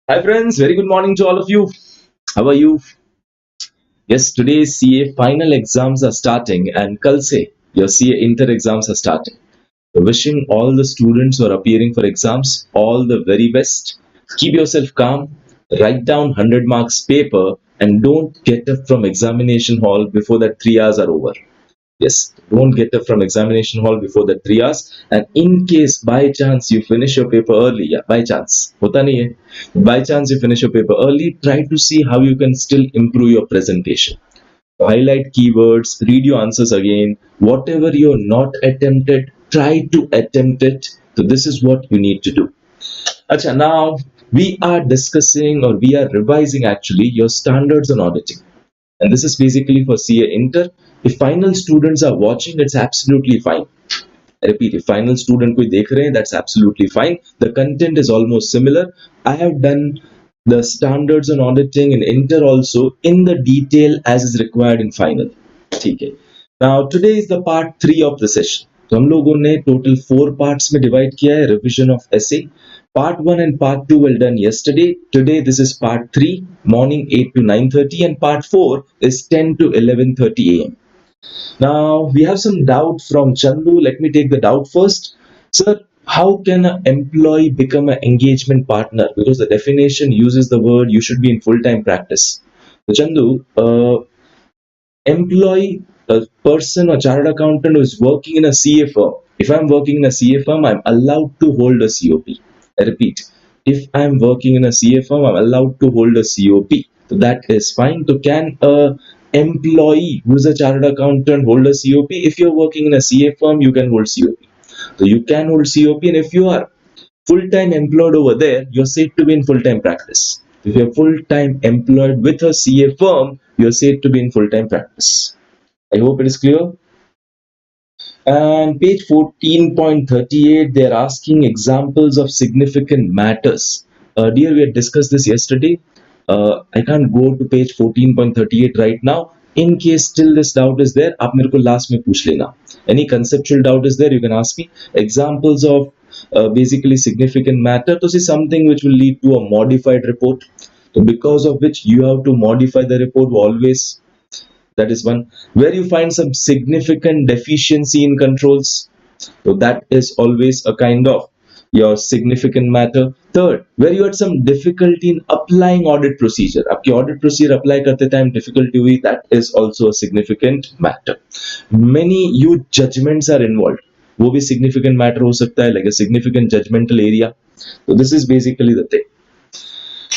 Hi friends, very good morning to all of you. How are you? Yes, today's CA final exams are starting and kal se your CA inter exams are starting. Wishing all the students who are appearing for exams all the very best. Keep yourself calm, write down 100 marks paper and don't get up from examination hall before that 3 hours are over. Yes, don't get up from examination hall before the 3 hours. And in case by chance you finish your paper early, yeah, by chance, hota nahi hai. By chance you finish your paper early, try to see how you can still improve your presentation. Highlight keywords, read your answers again. Whatever you're not attempted, try to attempt it. So this is what you need to do. Acha, now we are discussing or we are revising actually your standards on auditing. And this is basically for CA Inter. If final students are watching, it's absolutely fine. I repeat, if final student koi dekh rahe hain, that's absolutely fine. The content is almost similar. I have done the standards on auditing in Inter also in the detail as is required in final. Okay. Now today is the part 3 of the session. तो हम लोगों ने total 4 parts में divide किया है. Revision of essay. Part 1 and Part 2 were done yesterday. Today this is Part 3, morning 8 to 9:30, and Part 4 is 10 to 11:30 a.m. Now we have some doubt from Chandu. Let me take the doubt first. Sir, how can an employee become an engagement partner? Because the definition uses the word you should be in full-time practice. So Chandu, employee, a person or chartered accountant who is working in a CA firm. If I'm working in a CA firm, I'm allowed to hold a COP. I repeat, if I'm working in a CA firm, I'm allowed to hold a COP. So that is fine. So can a employee who is a chartered accountant hold a COP? If you're working in a CA firm, you can hold COP. So you can hold COP, and if you are full-time employed over there, you're said to be in full-time practice. If you're full-time employed with a CA firm, you're said to be in full-time practice. I hope it is clear. And page 14.38, they're asking examples of significant matters. Dear, we had discussed this yesterday. I can't go to page 14.38 right now. In case still this doubt is there, आप मेरे को last में पूछ लेना. Any conceptual doubt is there, you can ask me. Examples of basically significant matter. So this is something which will lead to a modified report. So because of which you have to modify the report always. That is one. Where you find some significant deficiency in controls. So that is always a kind of your significant matter. Third, where you had some difficulty in applying audit procedure. आपकी audit procedure apply करते time difficulty हुई, that is also a significant matter. Many huge judgments are involved. वो भी significant matter हो सकता है, like a significant judgmental area. So this is basically the thing.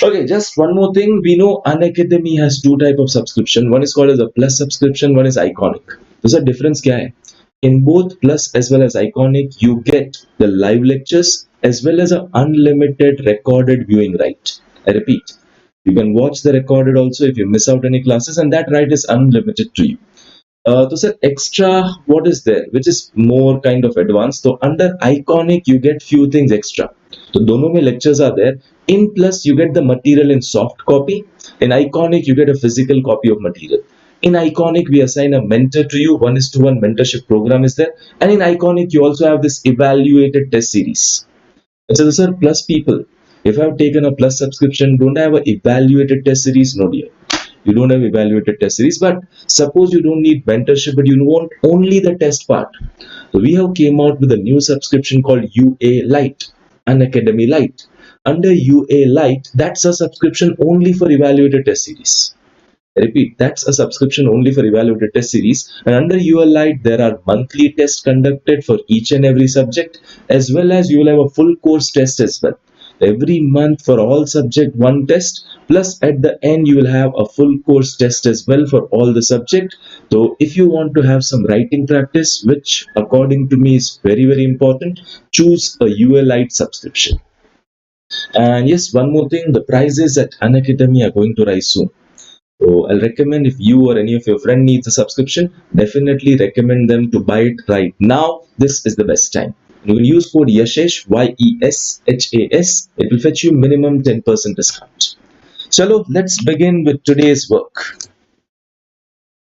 Okay, just one more thing. We know Unacademy has two type of subscription. One is called as a plus subscription. One is iconic. There's a difference क्या है? In both plus as well as iconic, you get the live lectures as well as an unlimited recorded viewing right. I repeat, you can watch the recorded also if you miss out any classes, and that right is unlimited to you. So sir, extra what is there which is more kind of advanced? So under iconic you get few things extra. So दोनों में lectures are there. In plus you get the material in soft copy. In iconic you get a physical copy of material. In iconic we assign a mentor to you. 1:1 mentorship program is there. And in iconic you also have this evaluated test series. And so sir, plus people, if I have taken a plus subscription, don't I have an evaluated test series? No dear. You don't have evaluated test series, but suppose you don't need mentorship but you want only the test part. So we have came out with a new subscription called UA Lite, Unacademy Lite. Under UA Lite, that's a subscription only for evaluated test series. I repeat, that's a subscription only for evaluated test series. And under UA Lite, there are monthly tests conducted for each and every subject, as well as you will have a full course test as well. Every month for all subject one test, plus at the end you will have a full course test as well for all the subject. So if you want to have some writing practice, which according to me is very important, choose a UA Lite subscription. And yes, one more thing, the prices at Unacademy are going to rise soon. So I'll recommend, if you or any of your friend needs a subscription, definitely recommend them to buy it right now. This is the best time. You will use code YESHAS, YESHAS. It will fetch you minimum 10% discount. Chalo, let's begin with today's work.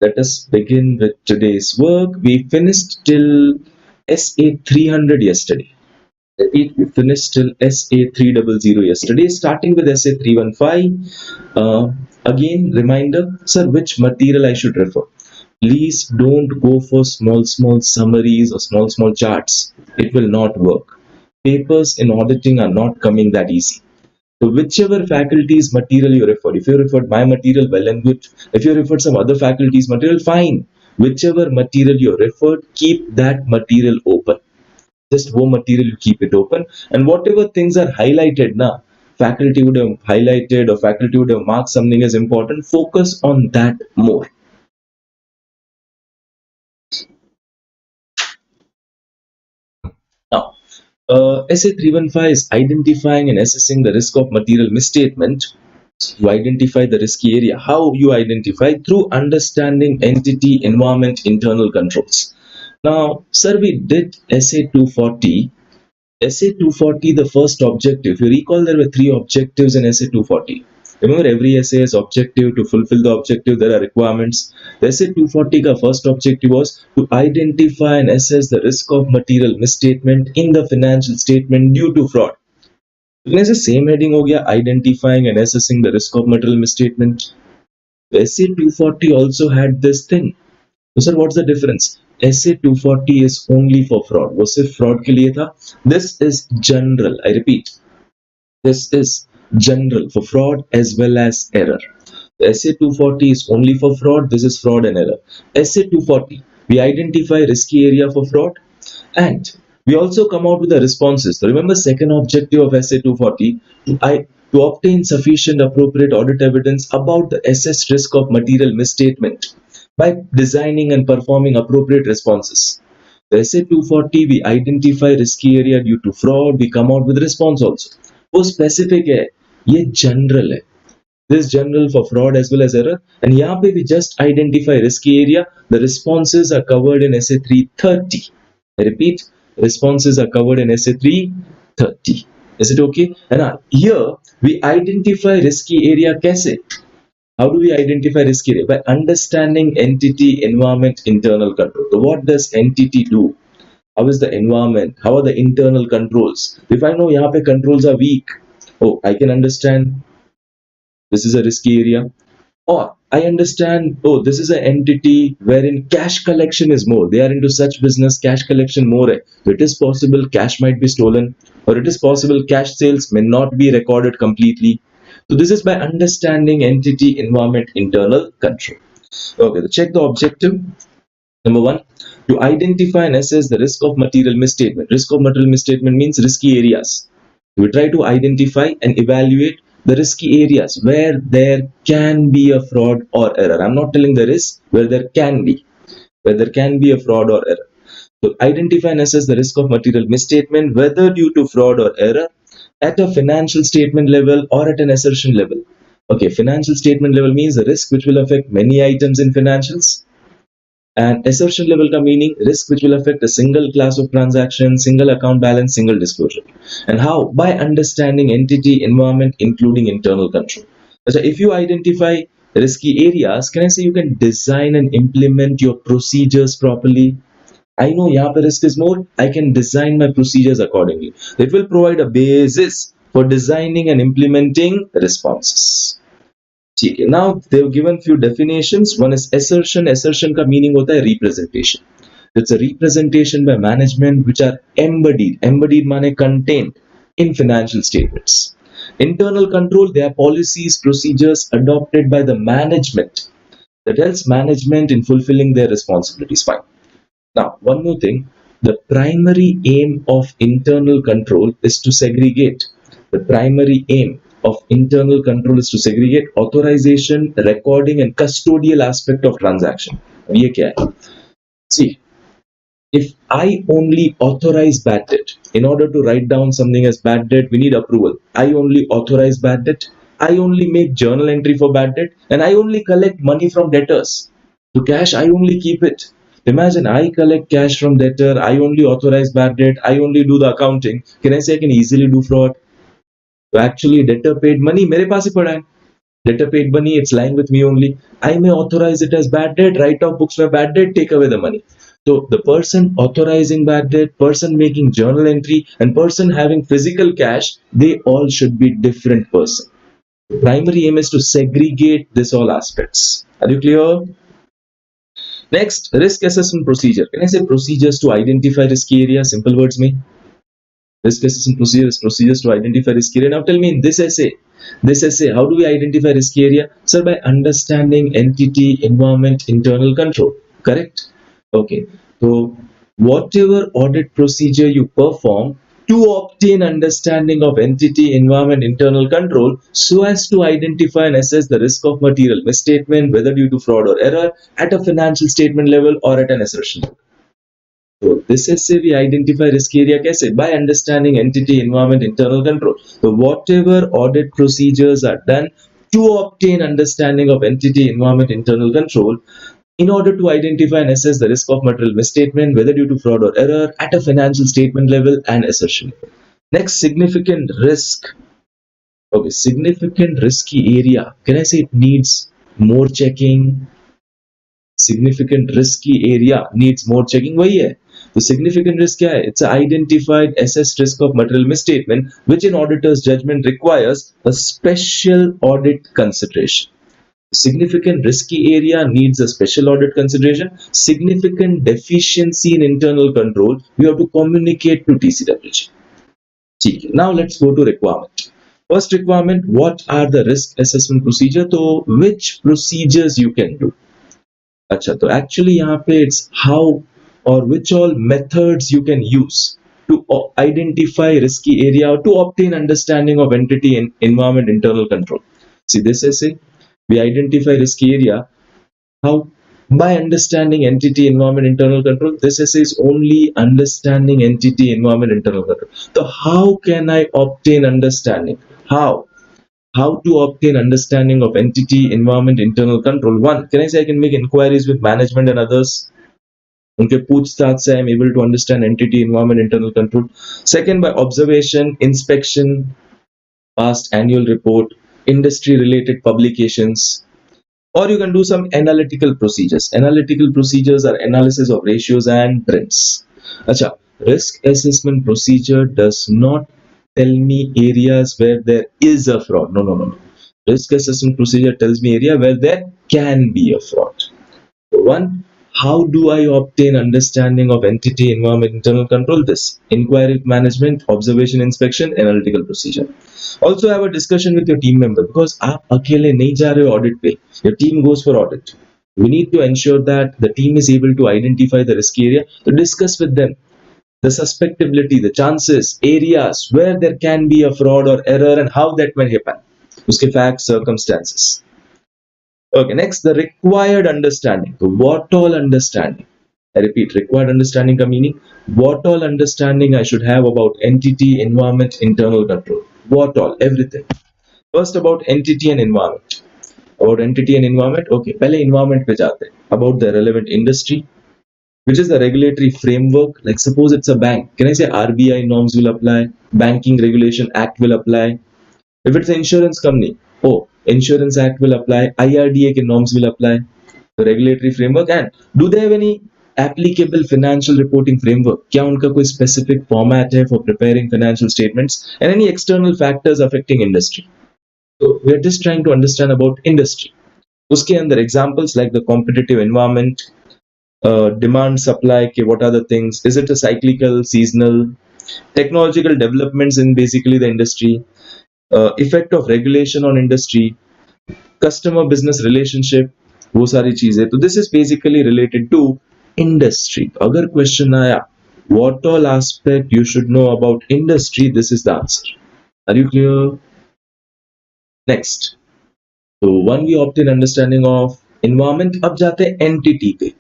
Let us begin with today's work. We finished till SA 300 yesterday. We finished till SA 300 yesterday, starting with SA 315. Again, reminder, sir, which material I should refer? Please don't go for small summaries or small charts. It will not work. Papers in auditing are not coming that easy. So whichever faculty's material you referred, if you referred my material, well and good. If you referred some other faculty's material, fine. Whichever material you referred, keep that material open. Just one material, you keep it open. And whatever things are highlighted now, faculty would have highlighted or faculty would have marked something as important, focus on that more. Now, SA 315 is identifying and assessing the risk of material misstatement. You identify the risky area. How you identify? Through understanding entity, environment, internal controls. Now, sir, we did SA 240. SA 240, the first objective. If you recall, there were three objectives in SA 240. Remember, every SA has objective. To fulfill the objective, there are requirements. The SA 240 ka first objective was to identify and assess the risk of material misstatement in the financial statement due to fraud. The same heading ho gaya, identifying and assessing the risk of material misstatement. SA 240 also had this thing. So, sir, what's the difference? SA 240 is only for fraud. वो सिर्फ fraud के लिए था. This is general. I repeat, this is general for fraud as well as error. The SA 240 is only for fraud. This is fraud and error. SA 240, we identify risky area for fraud, and we also come out with the responses. So remember, second objective of SA 240 to obtain sufficient appropriate audit evidence about the assessed risk of material misstatement by designing and performing appropriate responses. The SA 240, we identify risky area due to fraud, we come out with response also. वो specific है, ये general है. This is general for fraud as well as error. And यहाँ पे we just identify risky area. The responses are covered in SA 330. I repeat, responses are covered in SA 330. Is it okay? And here we identify risky area कैसे? How do we identify risky area? By understanding entity, environment, internal control. So what does entity do? How is the environment? How are the internal controls? If I know यहाँ पे controls are weak, oh, I can understand this is a risky area. Or I understand, oh, this is an entity wherein cash collection is more. They are into such business, cash collection more. So it is possible cash might be stolen, or it is possible cash sales may not be recorded completely. So this is by understanding entity, environment, internal control. Okay, so check the objective. Number one, to identify and assess the risk of material misstatement. Risk of material misstatement means risky areas. We try to identify and evaluate the risky areas where there can be a fraud or error. I'm not telling there is, where there can be a fraud or error. So identify and assess the risk of material misstatement, whether due to fraud or error, at a financial statement level or at an assertion level. Okay, financial statement level means the risk which will affect many items in financials. And assertion level ka meaning risk which will affect a single class of transaction, single account balance, single disclosure. And how? By understanding entity, environment, including internal control. So if you identify risky areas, can I say you can design and implement your procedures properly? I know यहाँ पे risk is more, I can design my procedures accordingly. It will provide a basis for designing and implementing responses. ठीक है. Now they have given few definitions. One is assertion. Assertion का meaning होता है representation. It's a representation by management which are embodied. Embodied माने contained in financial statements. Internal control, they are policies, procedures adopted by the management that helps management in fulfilling their responsibilities. Fine. Now, one more thing, the primary aim of internal control is to segregate. The primary aim of internal control is to segregate authorization, recording and custodial aspect of transaction. ये क्या है? See, if I only authorize bad debt, in order to write down something as bad debt, we need approval. I only authorize bad debt. I only make journal entry for bad debt, and I only collect money from debtors. So cash, I only keep it. Imagine I collect cash from debtor, I only authorize bad debt, I only do the accounting. Can I say I can easily do fraud? So actually debtor paid money, मेरे पास ही पड़ा है. Debtor paid money, it's lying with me only. I may authorize it as bad debt, write off books for bad debt, take away the money. So the person authorizing bad debt, person making journal entry, and person having physical cash, they all should be different person. Primary aim is to segregate this all aspects. Are you clear? Next, risk assessment procedure. Can I say procedures to identify risky areas? Simple words me. Risk assessment procedures to identify risky area. Now tell me in this essay, how do we identify risky area? Sir, by understanding entity, environment, internal control. Correct? Okay. So whatever audit procedure you perform to obtain understanding of entity, environment, internal control, so as to identify and assess the risk of material misstatement, whether due to fraud or error, at a financial statement level or at an assertion level. So this essay we identify risk area कैसे? By understanding entity, environment, internal control. So whatever audit procedures are done to obtain understanding of entity, environment, internal control, in order to identify and assess the risk of material misstatement, whether due to fraud or error, at a financial statement level and assertion level. Next, significant risk. Okay, significant risky area. Can I say it needs more checking? Significant risky area needs more checking. वही है. तो significant risk क्या है? It's an identified assessed risk of material misstatement, which in auditor's judgment requires a special audit consideration. Significant risky area needs a special audit consideration. Significant deficiency in internal control, we have to communicate to TCWG. Now let's go to requirement. First requirement, what are the risk assessment procedure? So which procedures you can do? अच्छा, तो actually यहाँ पे it's how or which all methods you can use to identify risky area or to obtain understanding of entity and environment internal control. See this essay, we identify risky area. How? By understanding entity, environment, internal control. This essay is only understanding entity, environment, internal control. So how can I obtain understanding? How to obtain understanding of entity, environment, internal control? One, can I say I can make inquiries with management and others? उनके पूछताछ से I am able to understand entity, environment, internal control. Second, by observation, inspection, past annual report, industry related publications, or you can do some analytical procedures. Analytical procedures are analysis of ratios and trends. Acha, risk assessment procedure does not tell me areas where there is a fraud. No. Risk assessment procedure tells me area where there can be a fraud. One, how do I obtain understanding of entity, environment, internal control? This inquiry management, observation, inspection, analytical procedure. Also have a discussion with your team member, because आप अकेले नहीं जा रहे हो audit पे. Your team goes for audit. We need to ensure that the team is able to identify the risky area, to discuss with them the suspectability, the chances, areas where there can be a fraud or error and how that may happen. Uske facts, circumstances. Okay, next, the required understanding. So what all understanding? I repeat, required understanding ka meaning, what all understanding I should have about entity, environment, internal control. What all, everything. First, about entity and environment. About entity and environment, okay, पहले environment पे जाते हैं. About the relevant industry, which is the regulatory framework. Like suppose it's a bank, can I say RBI norms will apply, Banking Regulation Act will apply. If it's an insurance company, oh, Insurance Act will apply, IRDA के norms will apply, the regulatory framework. And do they have any applicable financial reporting framework? क्या उनका कोई specific format है for preparing financial statements, and any external factors affecting industry? So we are just trying to understand about industry. उसके अंदर examples like the competitive environment, demand, supply, okay, what are the things? Is it a cyclical, seasonal? Technological developments in basically the industry, effect of regulation on industry, customer business relationship, वो सारी चीजें. तो this is basically related to industry. अगर question आया, what all aspect you should know about industry, this is the answer. Are you clear? Next, so one we obtain understanding of environment. अब जाते हैं entity पे.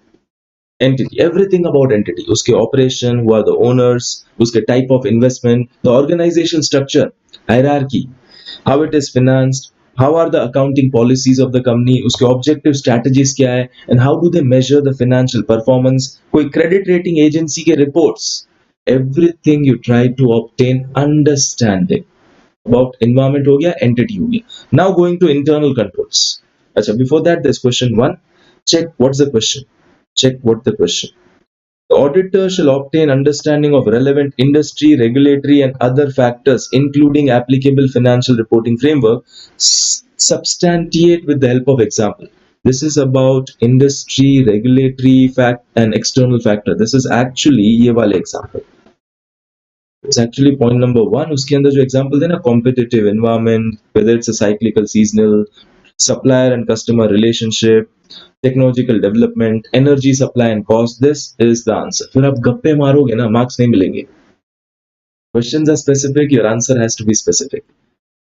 Entity, everything about entity, uske operation, who are the owners, uske type of investment, the organization structure, hierarchy, how it is financed, how are the accounting policies of the company, uske objective strategies kya hai, and how do they measure the financial performance, koi credit rating agency ke reports. Everything you try to obtain understanding about environment ho gaya, entity ho gaya. Now going to internal controls. Acha, before that there's question 1. Check what's the question. Check what the question. The auditor shall obtain understanding of relevant industry, regulatory, and other factors, including applicable financial reporting framework, substantiate with the help of example. This is about industry, regulatory fact, and external factor. This is actually ये वाले example. It's actually point number 1. उसके अंदर जो example है ना, competitive environment, whether it's a cyclical, seasonal, supplier and customer relationship, technological development, energy supply and cost. This is the answer. फिर आप गप्पे मारोगे ना, marks नहीं मिलेंगे. Questions are specific, your answer has to be specific.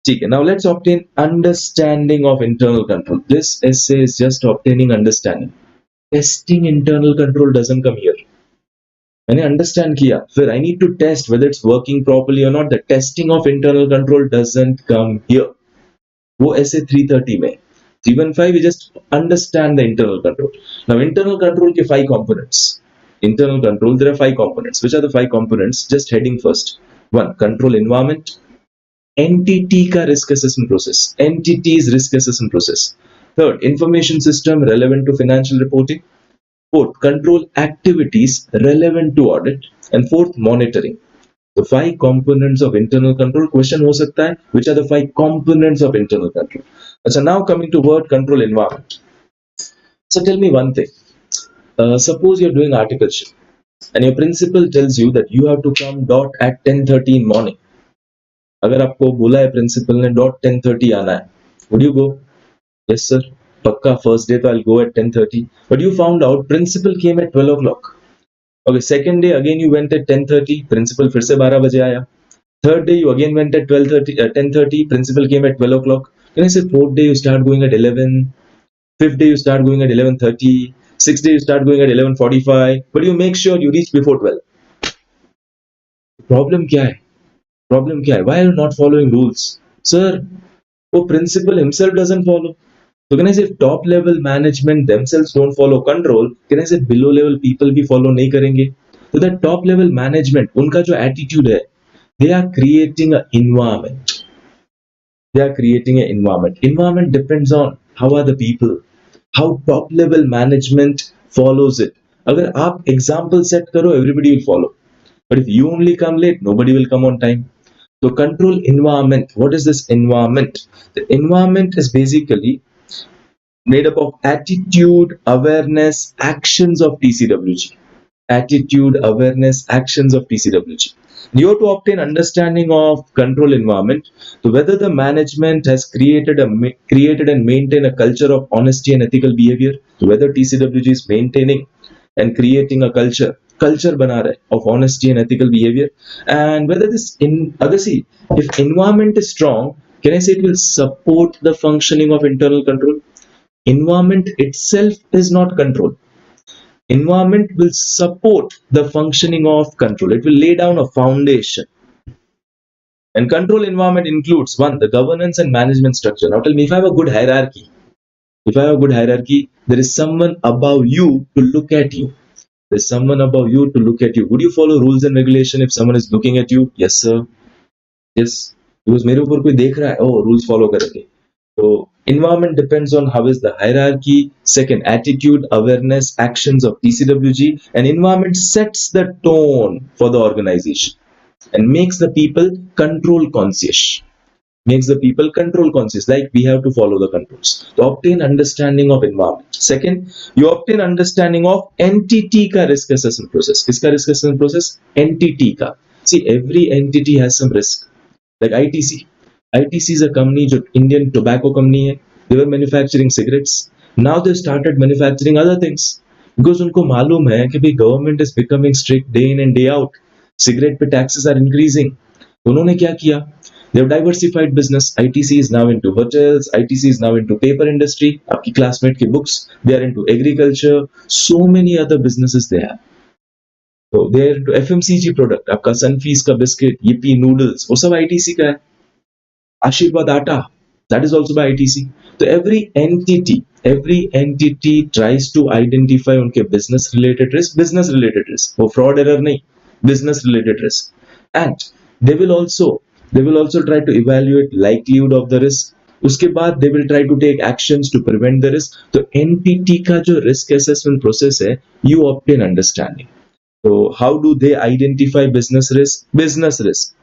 ठीक है, now let's obtain understanding of internal control. This essay is just obtaining understanding. Testing internal control doesn't come here. मैंने अंडरस्टैंड किया, फिर I need to test whether it's working properly और not. The testing of internal control doesn't come here. वो ऐसे 330 में 315 we just understand the internal control. Now internal control के 5 components. Internal control, there are 5 components. Which are the 5 components? Just heading first. 1. Control environment. Entity का risk assessment process. Entities risk assessment process. 3rd, information system relevant to financial reporting. 4th, control activities relevant to audit. And 4th, monitoring. The 5 components of internal control. Question हो सकता है, which are the 5 components of internal control? So now coming to word control environment. So tell me one thing. Suppose you're doing articleship and your principal tells you that you have to come dot at 10:30 in morning. अगर आपको बोला है principal ने dot 10:30 आना है, would you go? Yes sir. पक्का first day तो I'll go at 10:30. But you found out principal came at 12 o'clock. Okay, second day again you went at 10:30. Principal फिर से 12 बजे आया. Third day you again went at 10:30. Principal came at 12 o'clock. Then I say fourth day you start going at 11. Fifth day you start going at 11:30. Sixth day you start going at 11:45. But you make sure you reach before 12. Problem क्या है? Problem क्या है? Why are you not following rules? Sir, वो principal himself doesn't follow. So can I say if top level management themselves don't follow control, can I say below level people भी follow नहीं करेंगे? So that top level management, उनका जो attitude है, they are creating an environment. They are creating an environment. Environment depends on how are the people, how top level management follows it. अगर आप example set करो, everybody will follow. But if you only come late, nobody will come on time. So control environment. What is this environment? The environment is basically made up of attitude, awareness, actions of TCWG. Attitude, awareness, actions of TCWG. You have to obtain understanding of control environment. So whether the management has created and maintain a culture of honesty and ethical behavior. So whether TCWG is maintaining and creating a culture बना रहा है of honesty and ethical behavior. And whether this अगर see, if environment is strong, can I say it will support the functioning of internal control? Environment itself is not control. Environment will support the functioning of control. It will lay down a foundation. And control environment includes 1, the governance and management structure. Now tell me, if I have a good hierarchy, there is someone above you to look at you. There's someone above you to look at you. Would you follow rules and regulation if someone is looking at you? Yes sir. Yes. Because मेरे ऊपर कोई देख रहा है, oh rules follow करेंगे. So environment depends on how is the hierarchy. Second, attitude, awareness, actions of TCWG. And environment sets the tone for the organization and makes the people control conscious. Like we have to follow the controls. To obtain understanding of environment. Second, you obtain understanding of entity ka risk assessment process. Kiska risk assessment process? Entity ka. See, every entity has some risk. Like ITC. ITC is a company, जो Indian tobacco company है. They were manufacturing cigarettes. Now they started manufacturing other things because उनको मालूम है कि भाई government is becoming strict day in and day out. Cigarette पे taxes are increasing. उन्होंने क्या किया? They have diversified business. ITC is now into hotels. ITC is now into paper industry. आपकी classmate की books. They are into agriculture. So many other businesses they have. So they are into FMCG product. आपका Sunfeast का biscuit, Yippee noodles, वो सब ITC का है. Ashirvad Atta, that is also by ITC. So every entity tries to identify उनके business related risk, वो fraud error नहीं, business related risk. And they will also try to evaluate likelihood of the risk. उसके बाद they will try to take actions to prevent the risk. तो entity का जो risk assessment process है, you obtain understanding. So how do they identify business risk? Business risk.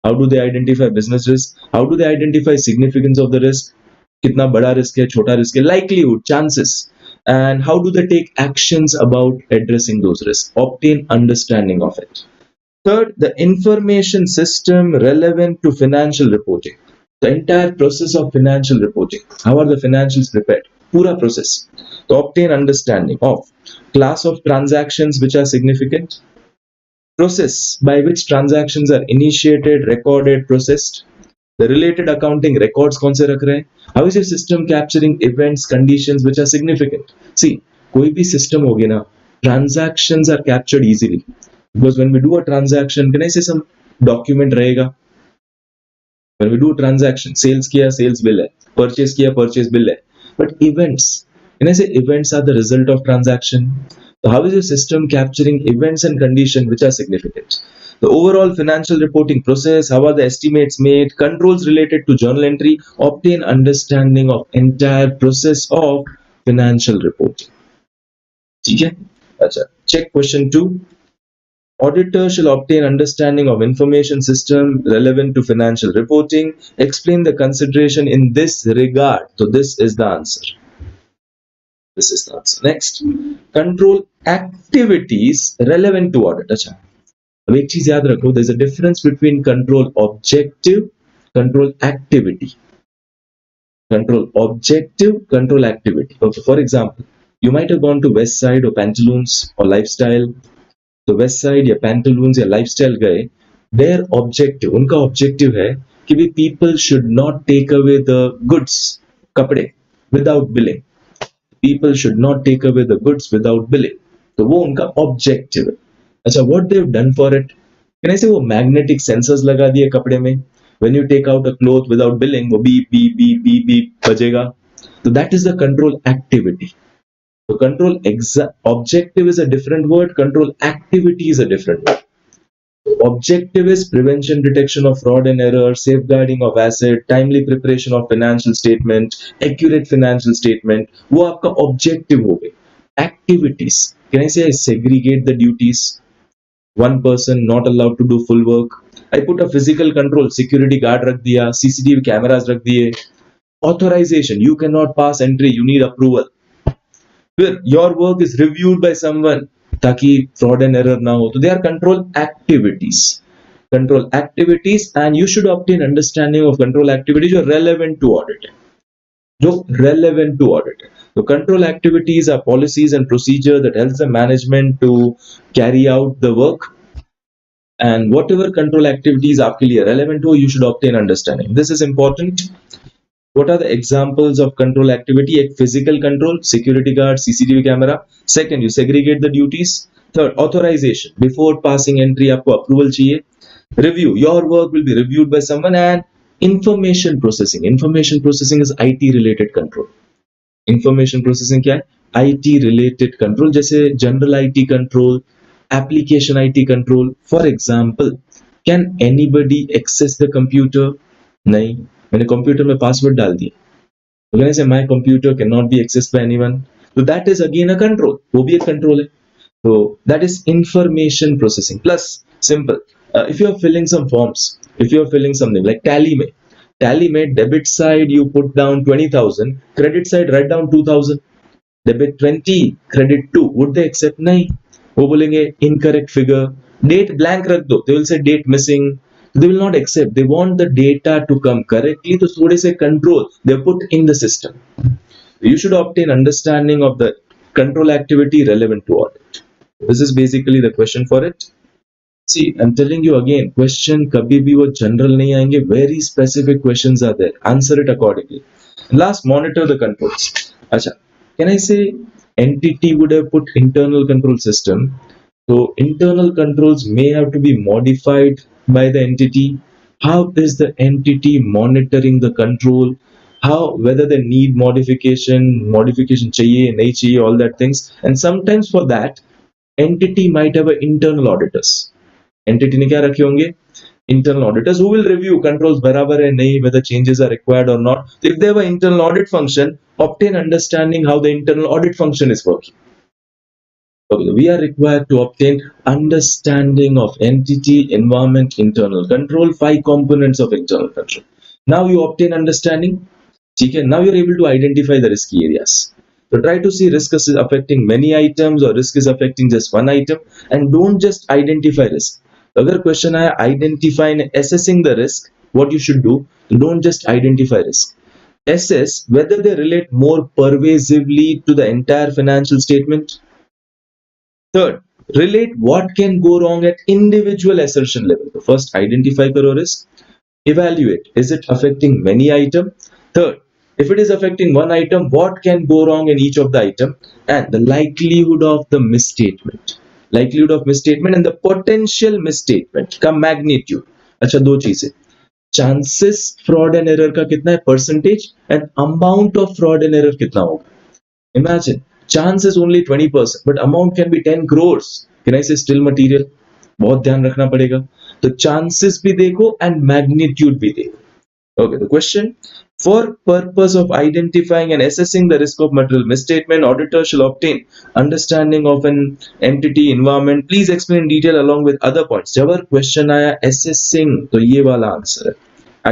How do they identify business risk? How do they identify significance of the risk? कितना बड़ा risk है, छोटा risk है, likelihood, chances. And how do they take actions about addressing those risks? Obtain understanding of it. Third, the information system relevant to financial reporting. The entire process of financial reporting. How are the financials prepared? Pura process. To obtain understanding of class of transactions which are significant, process by which transactions are initiated, recorded, processed, the related accounting records कौन से रख रहे हैं, how is your system capturing events, conditions which are significant. See, कोई भी system होगी ना, transactions are captured easily because when we do a transaction, can I say some document रहेगा. When we do a transaction, sales किया, sales bill है, purchase किया, purchase bill है, but events, can I say events are the result of transaction. So how is your system capturing events and conditions which are significant? The overall financial reporting process, how are the estimates made, controls related to journal entry, obtain understanding of entire process of financial reporting. ठीक है? अच्छा, check question 2. Auditor shall obtain understanding of information system relevant to financial reporting. Explain the consideration in this regard. So this is the answer. This is the answer. Next, control activities relevant to audit. अच्छा, अब एक चीज याद रखो, there's a difference between control objective, control activity. Control objective, control activity. Okay, for example, you might have gone to West Side or Pantaloons or Lifestyle. तो west side या पैंटलून्स या lifestyle गए, देयर ऑब्जेक्टिव, उनका objective है कि भी people should not take away the goods, कपड़े, without billing. People should not take away the goods without billing. तो वो उनका ऑब्जेक्टिव है. अच्छा, what they have done for it, can I say वो मैग्नेटिक सेंसर्स लगा दिए कपड़े में. When you take out a cloth without billing, वो beep beep beep beep beep बजेगा. तो that is the control activity. So control objective is a different word, control activity is a different word. Objective is prevention, detection of fraud and error, safeguarding of asset, timely preparation of financial statement, accurate financial statement. वो आपका objective हो गए. Activities, can I say I segregate the duties? One person not allowed to do full work. I put a physical control, security guard रख दिया, CCTV cameras रख दिए. Authorization, you cannot pass entry, you need approval. Where your work is reviewed by someone ताकि fraud and error ना हो. तो they are control activities. Control activities, and you should obtain understanding of control activities जो relevant to audit. जो relevant to audit. So control activities are policies and procedure that helps the management to carry out the work. And whatever control activities आपके लिए relevant हो, you should obtain understanding. This is important. What are the examples of control activity? एक physical control, security guard, CCTV camera. Second, you segregate the duties. Third, authorization. Before passing entry, आपको approval चाहिए. Review. Your work will be reviewed by someone. And information processing. Information processing is IT related control. Information processing क्या है? IT related control. जैसे general IT control, application IT control. For example, can anybody access the computer? नहीं. मैंने computer में password डाल दिया, तो कहने से my computer can not be accessed by anyone. तो that is again a control, वो भी एक कंट्रोल है. तो that is information processing. Plus simple, if you are filling some forms, if you are filling something like Tally में debit side you put down 20,000, credit side right down 2,000. Debit 20, credit 2, would they accept? नहीं, वो बोलेंगे incorrect figure. Date blank रख दो, they will say date missing. They will not accept. They want the data to come correctly. So थोड़े से control they put in the system. You should obtain understanding of the control activity relevant to audit. This is basically the question for it. See, I'm telling you again, question कभी भी वो general नहीं आएंगे. Very specific questions are there. Answer it accordingly. Last, monitor the controls. अच्छा, can I say entity would have put internal control system? So internal controls may have to be modified by the entity. How is the entity monitoring the control? How, whether they need modification चाहिए नहीं चाहिए, all that things. And sometimes for that entity might have an internal auditors. Entity ने क्या रखे होंगे? Internal auditors who will review controls बराबर है नहीं, whether changes are required or not. If they have an internal audit function, obtain understanding how the internal audit function is working. Okay, we are required to obtain understanding of entity, environment, internal control, 5 components of internal control. Now you obtain understanding. Okay, now you're able to identify the risky areas. So try to see risk is affecting many items or risk is affecting just one item, and don't just identify risk. Agar question aaya identify and assessing the risk, what you should do, don't just identify risk. Assess whether they relate more pervasively to the entire financial statement. Third, relate what can go wrong at individual assertion level. So first, identify karo risk. Evaluate, is it affecting many items? Third, if it is affecting one item, what can go wrong in each of the item? And the likelihood of the misstatement. Likelihood of misstatement and the potential misstatement का magnitude. अच्छा, दो चीजें. Chances fraud and error का कितना है percentage and amount of fraud and error कितना होगा. Imagine, chance is only 20%, but amount can be 10 crores. Can I say still material? बहुत ध्यान रखना पड़ेगा. तो chances भी देखो and magnitude भी देखो. Okay, the question. For purpose of identifying and assessing the risk of material misstatement, auditor shall obtain understanding of an entity environment. Please explain in detail along with other points. जब question आया assessing, तो ये वाला answer है.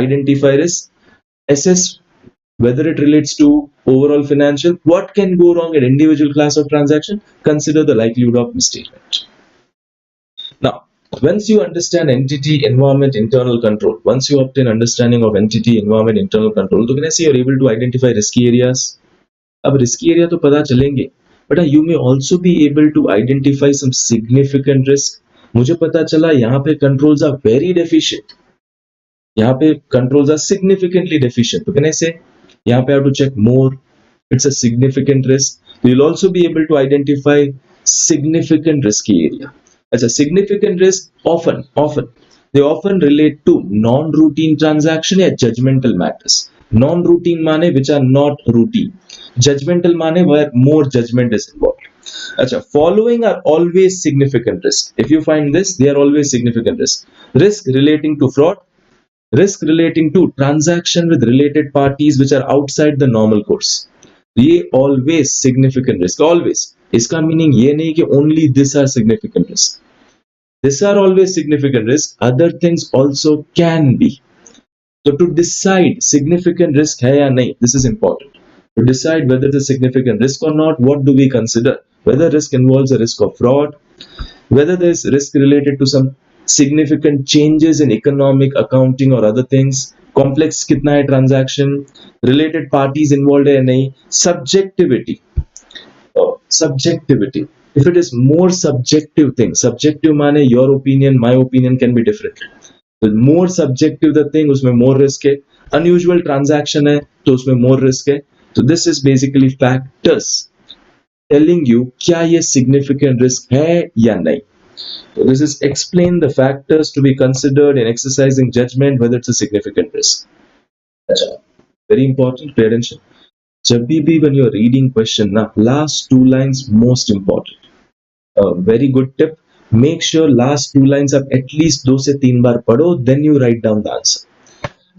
Identify risk, assess whether it relates to overall financial, what can go wrong at individual class of transaction, consider the likelihood of misstatement. Now, once you understand entity, environment, internal control, once you obtain understanding of entity, environment, internal control, तो can I say you're able to identify risky areas? अब risky area तो पता चलेंगे, but you may also be able to identify some significant risk. मुझे पता चला यहाँ पे controls are very deficient. यहाँ पे controls are significantly deficient. तो can I say यहाँ पे I have to check more. It's a significant risk. You'll also be able to identify significant risky area. As a significant risk, they often relate to non-routine transaction or judgmental matters. Non-routine mane which are not routine. Judgmental mane where more judgment is involved. Achha, following are always significant risk. If you find this, they are always significant risk. Risk relating to fraud, risk relating to transaction with related parties which are outside the normal course. ये always significant risk, always. इसका meaning ये नहीं कि only this are significant risk. These are always significant risk. Other things also can be. So to decide significant risk है या नहीं, this is important. To decide whether it's a significant risk or not, what do we consider? Whether risk involves a risk of fraud, whether there is risk related to some significant changes in economic, accounting or other things, complex कितना है transaction, related parties involved है या नहीं, subjectivity. Subjectivity. If it is more subjective thing, subjective माने your opinion, my opinion can be different. The more subjective the thing, उसमें more risk है. Unusual transaction है, तो उसमें more risk है. So this is basically factors telling you क्या ये significant risk है या नहीं. So this is explain the factors to be considered in exercising judgment whether it's a significant risk. Very important, pay attention. जब भी when you are reading question ना, last 2 lines most important. Very good tip. Make sure last 2 lines आप at least 2 से 3 बार पढ़ो, then you write down the answer.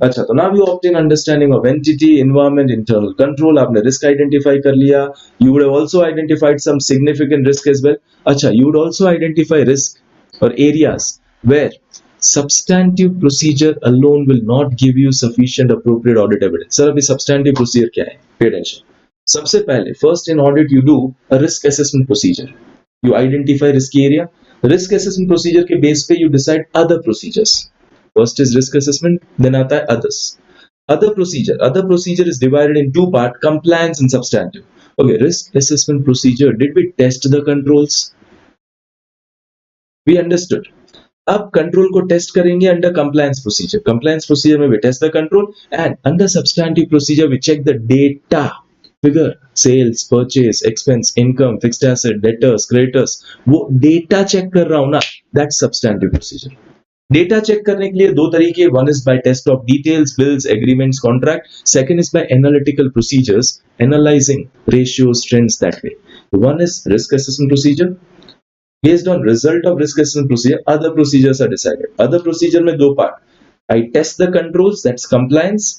अच्छा, तो now you obtain understanding of entity, environment, internal control. आपने risk identify कर लिया. You would have also identified some significant risk as well. अच्छा, you would also identify risk or areas where substantive procedure alone will not give you sufficient appropriate audit evidence. Sir अभी substantive procedure क्या है? Pay attention. सबसे पहले first in audit you do a risk assessment procedure. You identify risky area. Risk assessment procedure के base पे you decide other procedures. First is risk assessment, then आता है others. Other procedure is divided in 2 parts, compliance and substantive. Okay, risk assessment procedure. Did we test the controls? We understood. अब control को test करेंगे under compliance procedure. Compliance procedure में we test the control, and under substantive procedure we check the data. Figure, sales, purchase, expense, income, fixed asset, debtors, creditors. वो data check कर रहा हूँ ना, that's substantive procedure. Data check करने के लिए 2 तरीके, one is by test of details, bills, agreements, contract. Second is by analytical procedures, analysing ratios, trends that way. One is risk assessment procedure. Based on result of risk assessment procedure other procedures are decided. Other procedure में 2 part. I test the controls, that's compliance.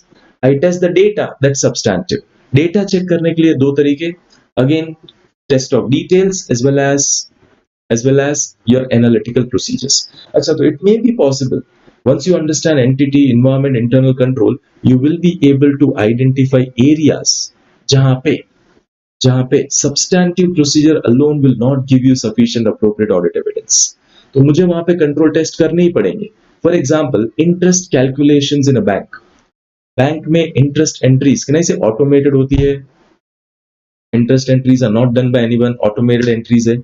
I test the data, that's substantive. Data check करने के लिए 2 तरीके, again test of details as well as your analytical procedures. अच्छा, तो it may be possible once you understand entity, environment, internal control, you will be able to identify areas जहां पे substantive procedure alone will not give you sufficient appropriate audit evidence. तो मुझे वहां पे control test करने ही पड़ेंगे. For example, interest calculations in a bank में interest entries can I say automated होती है. Interest entries are not done by anyone, automated entries है.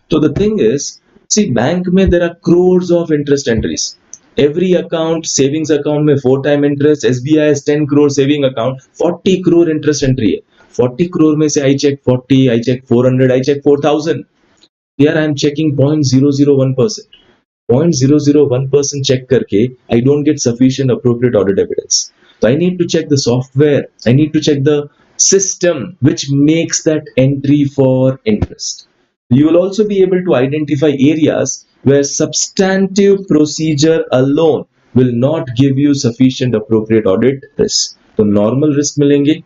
तो the thing is, see bank में there are crores of interest entries. Every account, savings account में 4 time interest, SBI 10 crore saving account, 40 crore interest entry है. 40 crore में से I check 40, I check 400, I check 4000. Here I am checking 0.001%. 0.001% check करके I don't get sufficient appropriate audit evidence. So I need to check the software. I need to check the system which makes that entry for interest. You will also be able to identify areas where substantive procedure alone will not give you sufficient appropriate audit risk. तो normal risk मिलेंगे,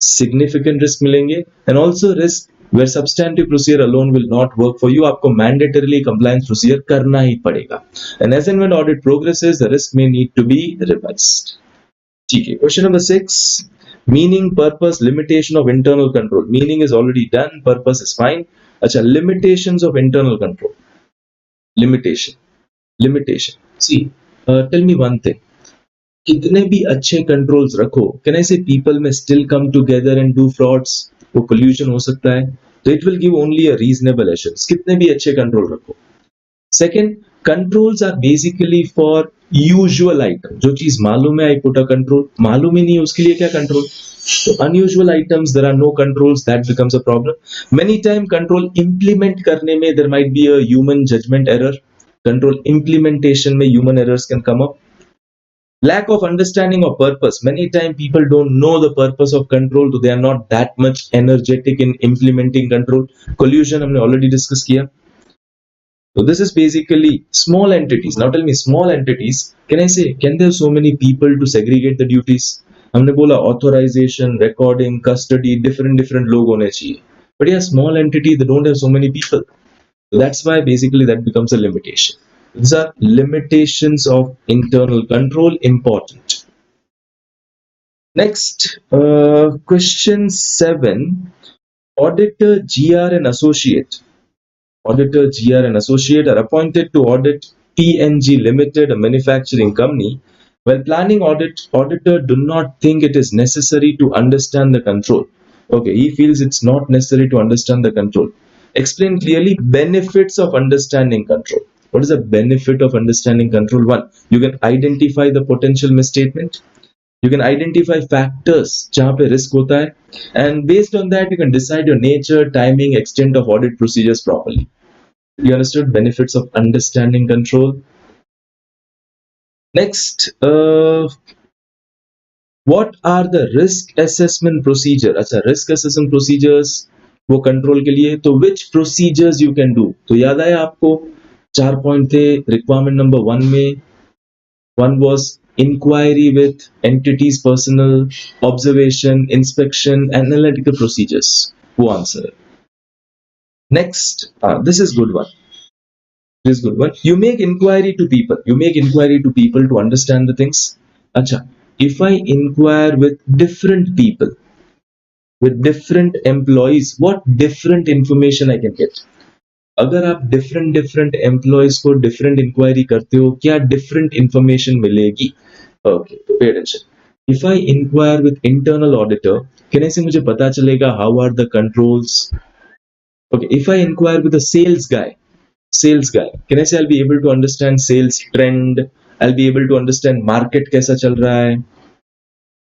significant risk मिलेंगे, and also risk where substantive procedure alone will not work for you. आपको mandatorily compliance procedure करना ही पड़ेगा. And as and when audit progresses, the risk may need to be revised. ठीक है. Question number 6. Meaning, purpose, limitation of internal control. Meaning is already done. Purpose is fine. अच्छा, limitations of internal control. Limitation. See, tell me one thing. कितने भी अच्छे controls रखो, can I say people may still come together and do frauds. वो collusion हो सकता है. तो it will give only a reasonable assurance, कितने भी अच्छे कंट्रोल रखो. Second, controls are basically for usual item. जो चीज मालूम है, आई पुट अ कंट्रोल. मालूम ही नहीं उसके लिए क्या कंट्रोल. तो unusual items, there are no controls, that becomes a problem. Many time control implement करने में there might be a human judgement error. Control implementation में human errors can come up. Lack of understanding of purpose. Many times people don't know the purpose of control, so they are not that much energetic in implementing control. Collusion हमने already discuss किया. So this is basically small entities. Now tell me, small entities, can I say, can there so many people to segregate the duties? हमने बोला authorization, recording, custody, different लोग होने चाहिए. But yeah, small entity, they don't have so many people. So that's why basically that becomes a limitation. These are limitations of internal control, important. Next, question 7. Auditor, GR and associate. Auditor, GR and associate are appointed to audit PNG Limited, a manufacturing company. While planning audit, auditor do not think it is necessary to understand the control. Okay, he feels it's not necessary to understand the control. Explain clearly benefits of understanding control. What is the benefit of understanding control? 1. You can identify the potential misstatement. You can identify factors जहाँ पे risk होता है, and based on that you can decide your nature, timing, extent of audit procedures properly. You understood benefits of understanding control? Next, what are the risk assessment procedure? अच्छा, risk assessment procedures वो control के लिए, तो which procedures you can do? तो याद आया आपको 4 point थे रिक्वायरमेंट नंबर 1 में. 1 was inquiry with entities, personal, observation, inspection, analytical procedures. वो answer. Next, this is good one. You make inquiry to people to understand the things. अच्छा, if I inquire with different people, with different employees, what different information I can get? अगर आप different employees को different inquiry करते हो, क्या different information मिलेगी? Okay, तो pay attention. If I inquire with internal auditor, can ऐसे मुझे पता चलेगा how are the controls. Okay, if I inquire with a sales guy, can ऐसे I will be able to understand sales trend, I will be able to understand market कैसा चल रहा है.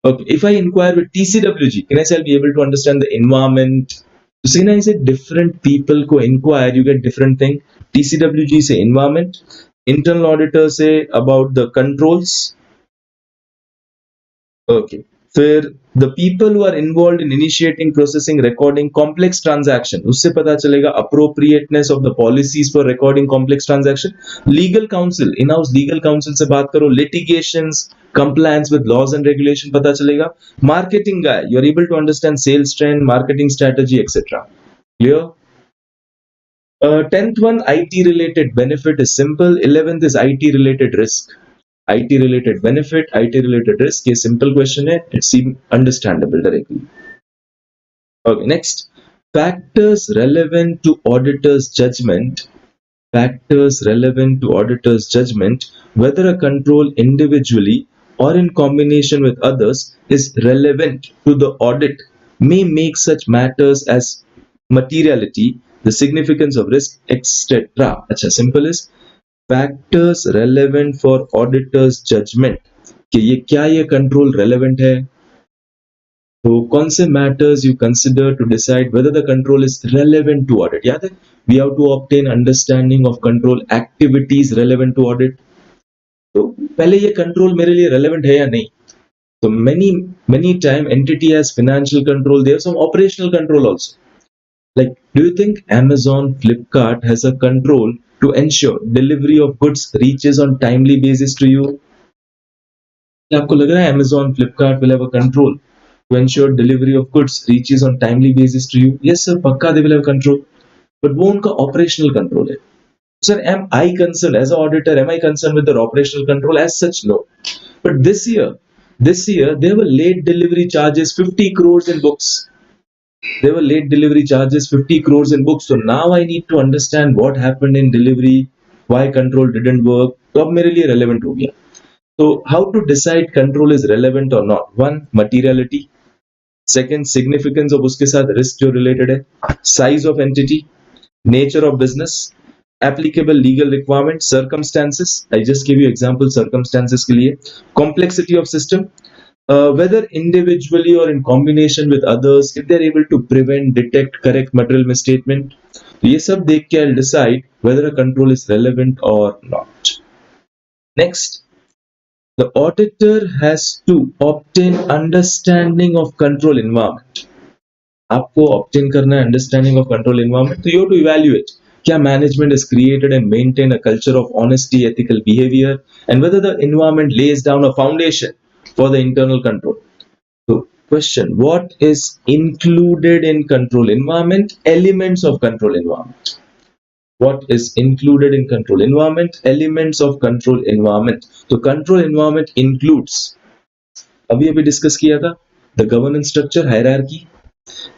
Okay, if I inquire with TCWG, can ऐसे I will be able to understand the environment. So when I say different people को inquire, you get different thing. TCWG say environment, internal auditor say about the controls. Okay. फिर the people who are involved in initiating, processing, recording complex transaction, उससे पता चलेगा appropriateness of the policies for recording complex transaction. Legal counsel, in-house legal counsel से बात करो, litigations, compliance with laws and regulation पता चलेगा. Marketing guy, you are able to understand sales trend, marketing strategy, etc. Clear? 10th one, IT related benefit is simple. 11th is IT related risk. IT related benefit, IT related risk. ये simple question है. It seems understandable directly. Okay, next. Factors relevant to auditor's judgment. Factors relevant to auditor's judgment, whether a control individually or in combination with others is relevant to the audit, may make such matters as materiality, the significance of risk, etc. अच्छा, simple is factors relevant for auditor's judgment कि ये control relevant है. तो कौन से matters you consider to decide whether the control is relevant to audit. याद है, we have to obtain understanding of control activities relevant to audit. तो पहले ये control मेरे लिए relevant है या नहीं. So many time entity has financial control. They have some operational control also. Like, do you think Amazon, Flipkart has a control to ensure delivery of goods reaches on timely basis to you? क्या आपको लग रहा है Amazon, Flipkart will have a control to ensure delivery of goods reaches on timely basis to you? Yes sir, पक्का they will have control. But वो उनका operational control है. Sir, am I concerned as an auditor? Am I concerned with their operational control? As such, no. But this year there were late delivery charges 50 crores in books. There were late delivery charges 50 crores in books. So now I need to understand what happened in delivery, why control didn't work. तो अब मेरे लिए relevant हो गया. So how to decide control is relevant or not? One, materiality. Second, significance of उसके साथ risk जो related है. Size of entity, nature of business, applicable legal requirements, circumstances. I just gave you example circumstances के लिए. Complexity of system, whether individually or in combination with others, if they're able to prevent, detect, correct material misstatement. तो ये सब देख के I'll decide whether a control is relevant or not. Next, the auditor has to obtain understanding of control environment. आपको obtain करना है understanding of control environment. तो you have to evaluate क्या management has created and maintained a culture of honesty, ethical behavior, and whether the environment lays down a foundation for the internal control. So, question: what is included in control environment? Elements of control environment. What is included in control environment? Elements of control environment. So control environment includes, अभी discuss किया था, the governance structure, hierarchy,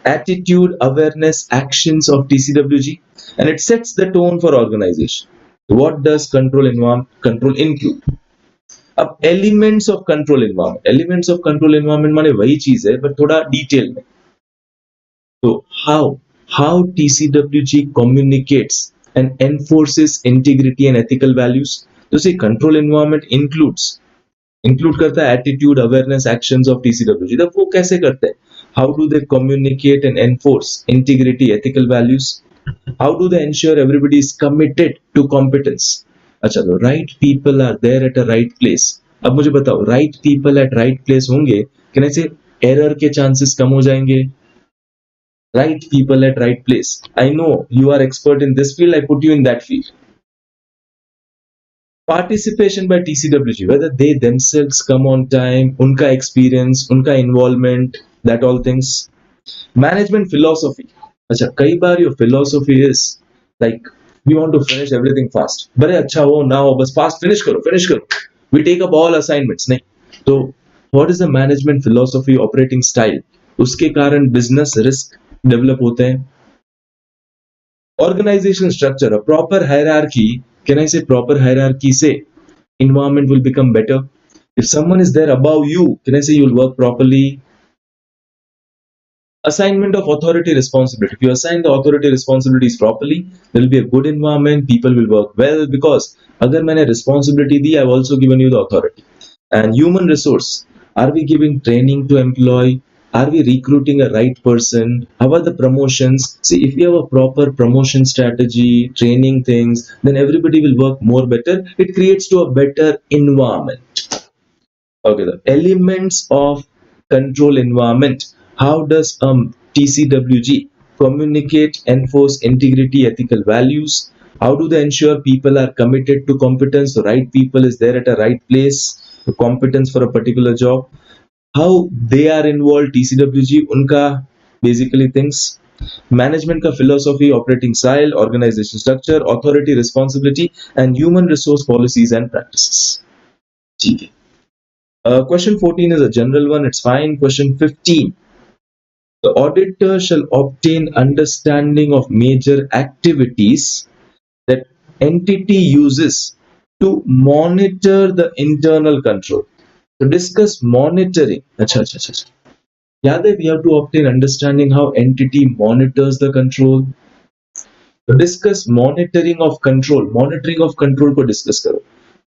attitude, awareness, actions of TCWG, and it sets the tone for organization. What does control include? अब elements of control environment माने वही चीज है but थोड़ा detail में. So how TCWG communicates and enforces integrity and ethical values. तो see, control environment include करता है attitude, awareness, actions of TCWG. तो वो कैसे करते हैं? How do they communicate and enforce integrity, ethical values? How do they ensure everybody is committed to competence? अच्छा, तो right people are there at a right place. अब मुझे बताओ, right people at right place होंगे कि नहीं से error के chances कम हो जाएंगे? Right people at right place. I know you are expert in this field, I put you in that field. Participation by TCWG, whether they themselves come on time, unka experience, unka involvement, that all things. Management philosophy. अच्छा, कई बार your philosophy is like we want to finish everything fast. बड़े अच्छा हो ना हो बस fast finish करो. We take up all assignments. नहीं. तो what is the management philosophy, operating style? उसके कारण business risk develop होते हैं. Organization structure, a proper hierarchy. Can I say proper hierarchy से environment will become better? If someone is there above you, can I say you'll work properly? Assignment of authority responsibility. If you assign the authority responsibilities properly, there will be a good environment. People will work well because अगर मैंने responsibility the, I've also given you the authority. And human resource. Are we giving training to employee? Are we recruiting a right person? How are the promotions? See, if we have a proper promotion strategy, training things, then everybody will work more better. It creates to a better environment. Okay, the elements of control environment. How does TCWG communicate, enforce integrity, ethical values? How do they ensure people are committed to competence? The right people is there at a right place, the competence for a particular job. How they are involved, TCWG, unka basically things. Management का philosophy, operating style, organisation structure, authority, responsibility and human resource policies and practices. ठीक है. Question 14 is a general one. It's fine. Question 15. The auditor shall obtain understanding of major activities that entity uses to monitor the internal control. To discuss monitoring. Acha, acha, acha. याद है, we have to obtain understanding how entity monitors the control. To discuss monitoring of control. Monitoring of control को discuss करो.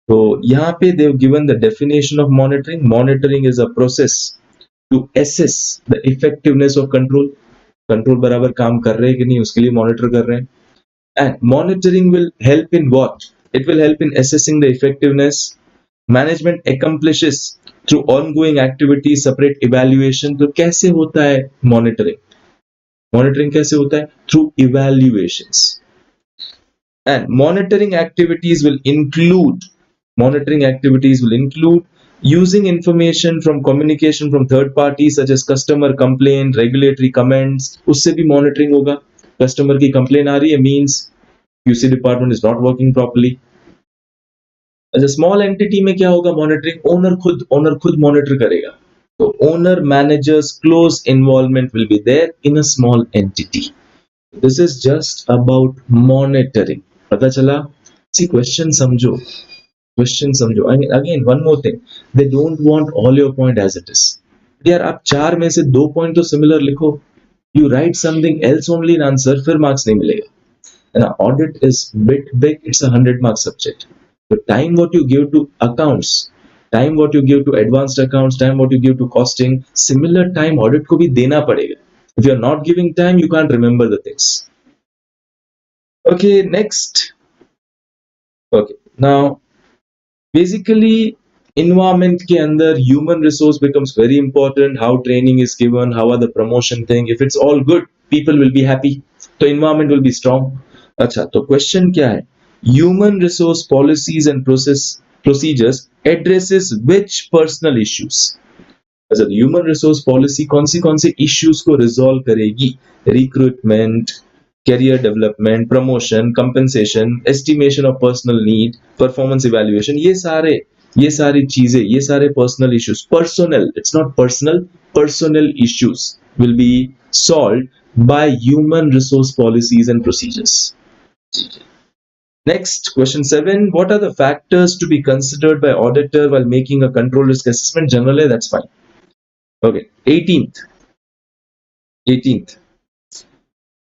तो यहाँ पे they have given the definition of monitoring. Monitoring is a process to assess the effectiveness of control. Control बराबर काम कर रहे हैं कि नहीं, उसके लिए monitor कर रहे हैं. And monitoring will help in what? It will help in assessing the effectiveness. Management accomplishes through ongoing activities, separate evaluation. तो कैसे होता है monitoring? Monitoring कैसे होता है? Through evaluations. And monitoring activities will include using information from communication from third parties such as customer complaint, regulatory comments. उससे भी monitoring होगा. Customer की complaint आ रही है means QC department is not working properly. As a small entity में क्या होगा monitoring? Owner खुद monitor करेगा. तो owner managers close involvement will be there in a small entity. This is just about monitoring. पता चला? See, question समझो. I mean, again, one more thing. They don't want all your point as it is. यार आप 4 में से 2 point तो similar लिखो. You write something else only in answer, फिर marks नहीं मिलेगा. And audit is bit big. It's a 100-mark subject. The time what you give to accounts, time what you give to advanced accounts, time what you give to costing, similar time audit को भी देना पड़ेगा. If you are not giving time, you can't remember the things. Okay, next. Okay, now basically environment के अंदर human resource becomes very important. How training is given, how are the promotion thing. If it's all good, people will be happy. So environment will be strong. अच्छा, तो question क्या है? Human resource policies and procedures addresses which personal issues? अच्छा, human resource policy कौन सी issues को resolve करेगी? Recruitment, career development, promotion, compensation, estimation of personal need, performance evaluation. ये सारी चीजें, ये सारे personal issues, personnel, it's not personal, personnel issues will be solved by human resource policies and procedures. Next, question 7. What are the factors to be considered by auditor while making a control risk assessment? Generally, that's fine. Okay, 18th.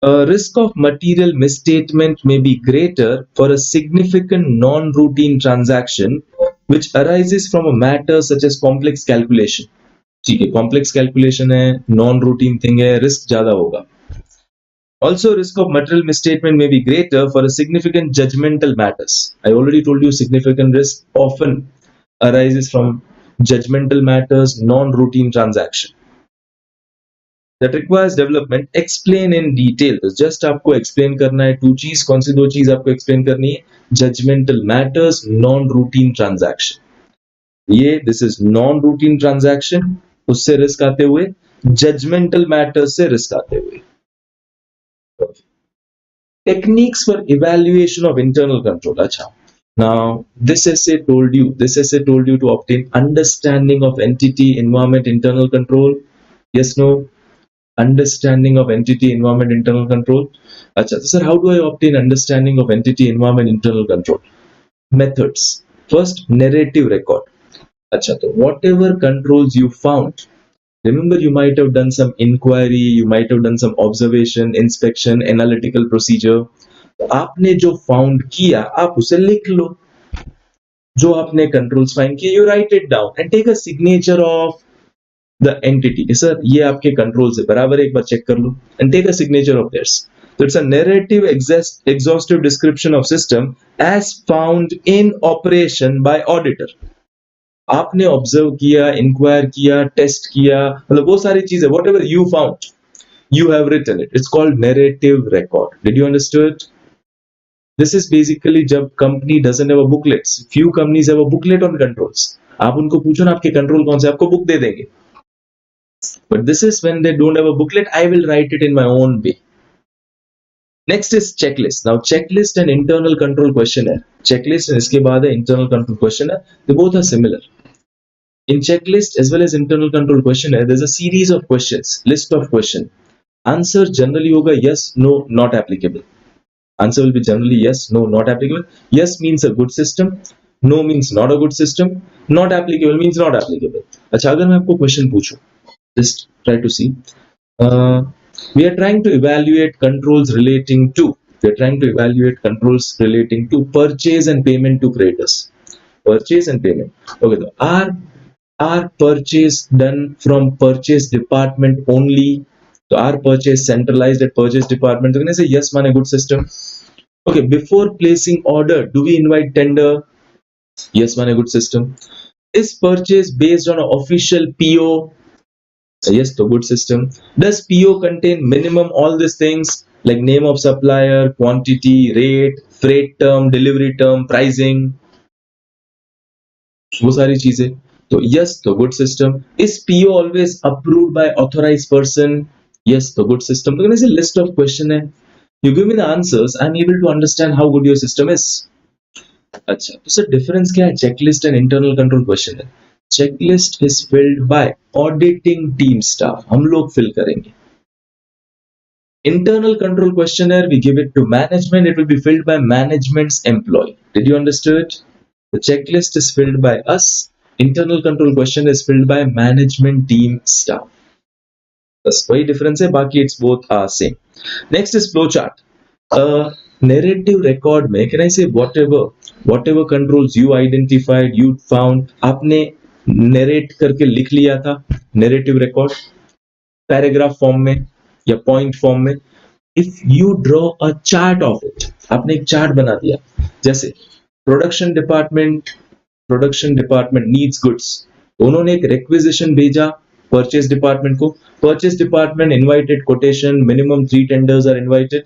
Risk of material misstatement may be greater for a significant non-routine transaction which arises from a matter such as complex calculation. ठीक है, complex calculation है, non-routine thing है, risk ज़्यादा होगा. Also, risk of material misstatement may be greater for a significant judgmental matters. I already told you significant risk often arises from judgmental matters, non-routine transaction. That requires development. Explain in detail. तो just आपको explain करना है 2 चीज. कौन सी 2 चीज आपको explain करनी है? Judgmental matters, non-routine transaction. ये this is non-routine transaction. उससे risk आते हुए, judgmental matters से risk आते हुए. Techniques for evaluation of internal control. अच्छा. Now, this essay told you to obtain understanding of entity, environment, internal control. Yes, no? Understanding of entity, environment, internal control. Achha, so sir, how do I obtain understanding of entity, environment, internal control? Methods. First, narrative record. Achha, so whatever controls you found, remember you might have done some inquiry, you might have done some observation, inspection, analytical procedure. तो आपने जो found किया, आप उसे लिख लो. जो आपने controls find किए, you write it down and take a signature of the entity. Sir, ये आपके controls है, बराबर एक बार check कर लो and take a signature of theirs. So it's a narrative exhaustive description of system as found in operation by auditor. आपने observe किया, inquire किया, test किया, मतलब वो सारी चीजें, whatever you found, you have written it. It's called narrative record. Did you understand? This is basically जब company doesn't have a booklet. Few companies have a booklet on controls. आप उनको पूछो ना आपके कंट्रोल कौन से, आपको बुक दे देंगे. But this is when they don't have a booklet. I will write it in my own way. Next is checklist. Now checklist and internal control questionnaire. Checklist and इसके बाद है internal control questionnaire. They both are similar. In checklist as well as internal control questionnaire, there's a series of questions, list of questions. Answer generally होगा yes, no, not applicable. Answer will be generally yes, no, not applicable. Yes means a good system. No means not a good system. Not applicable means not applicable. अच्छा अगर मैं आपको question पूछूं, just try to see. We are trying to evaluate controls relating to. We are trying to evaluate controls relating to purchase and payment to creators. Purchase and payment. Okay, so are purchase done from purchase department only? So are purchase centralized at purchase department? So can I say yes, man, a good system. Okay, before placing order, do we invite tender? Yes, man, a good system. Is purchase based on an official PO? Yes, the good system. Does PO contain minimum all these things like name of supplier, quantity, rate, freight term, delivery term, pricing? वो सारी चीजें. तो yes, the good system. Is PO always approved by authorized person? Yes, the good system. तो ऐसे list of question है. You give me the answers, I'm able to understand how good your system is. अच्छा, तो sir difference क्या है checklist and internal control question है. Checklist is filled by auditing team staff, हम लोग fill करेंगे. Internal control questionnaire, we give it to management, it will be filled by management's employee. Did you understand? The checklist is filled by us, internal control question is filled by management team staff. बस वही difference है, बाकी it's both are same. Next is flowchart. Narrative record में can I say whatever controls you identified, you found, आपने narrate करके लिख लिया था narrative record paragraph form में या point form में. If you draw a chart of it, आपने एक चार्ट बना दिया, जैसे प्रोडक्शन डिपार्टमेंट नीड्स गुड्स, उन्होंने एक रिक्विजिशन भेजा परचेज डिपार्टमेंट को, purchase department invited quotation, minimum 3 tenders are invited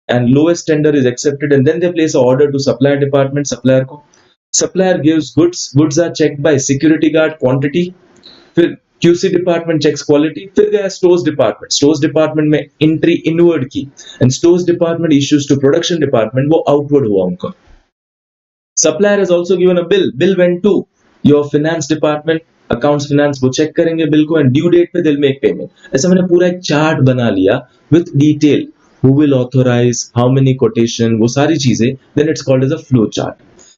and lowest tender is accepted, and then they place an order to supplier department. Supplier gives goods are checked by security guard quantity, फिर QC department checks quality, फिर गया stores department में entry inward की, and stores department issues to production department, वो outward हुआ उनका. Supplier has also given a bill went to your finance department, accounts finance वो check करेंगे bill को, and due date पे they'll make payment. ऐसा मैंने पूरा एक चार्ट बना लिया with detail, who will authorize, how many quotation, वो सारी चीजें, then it's called as a flow chart.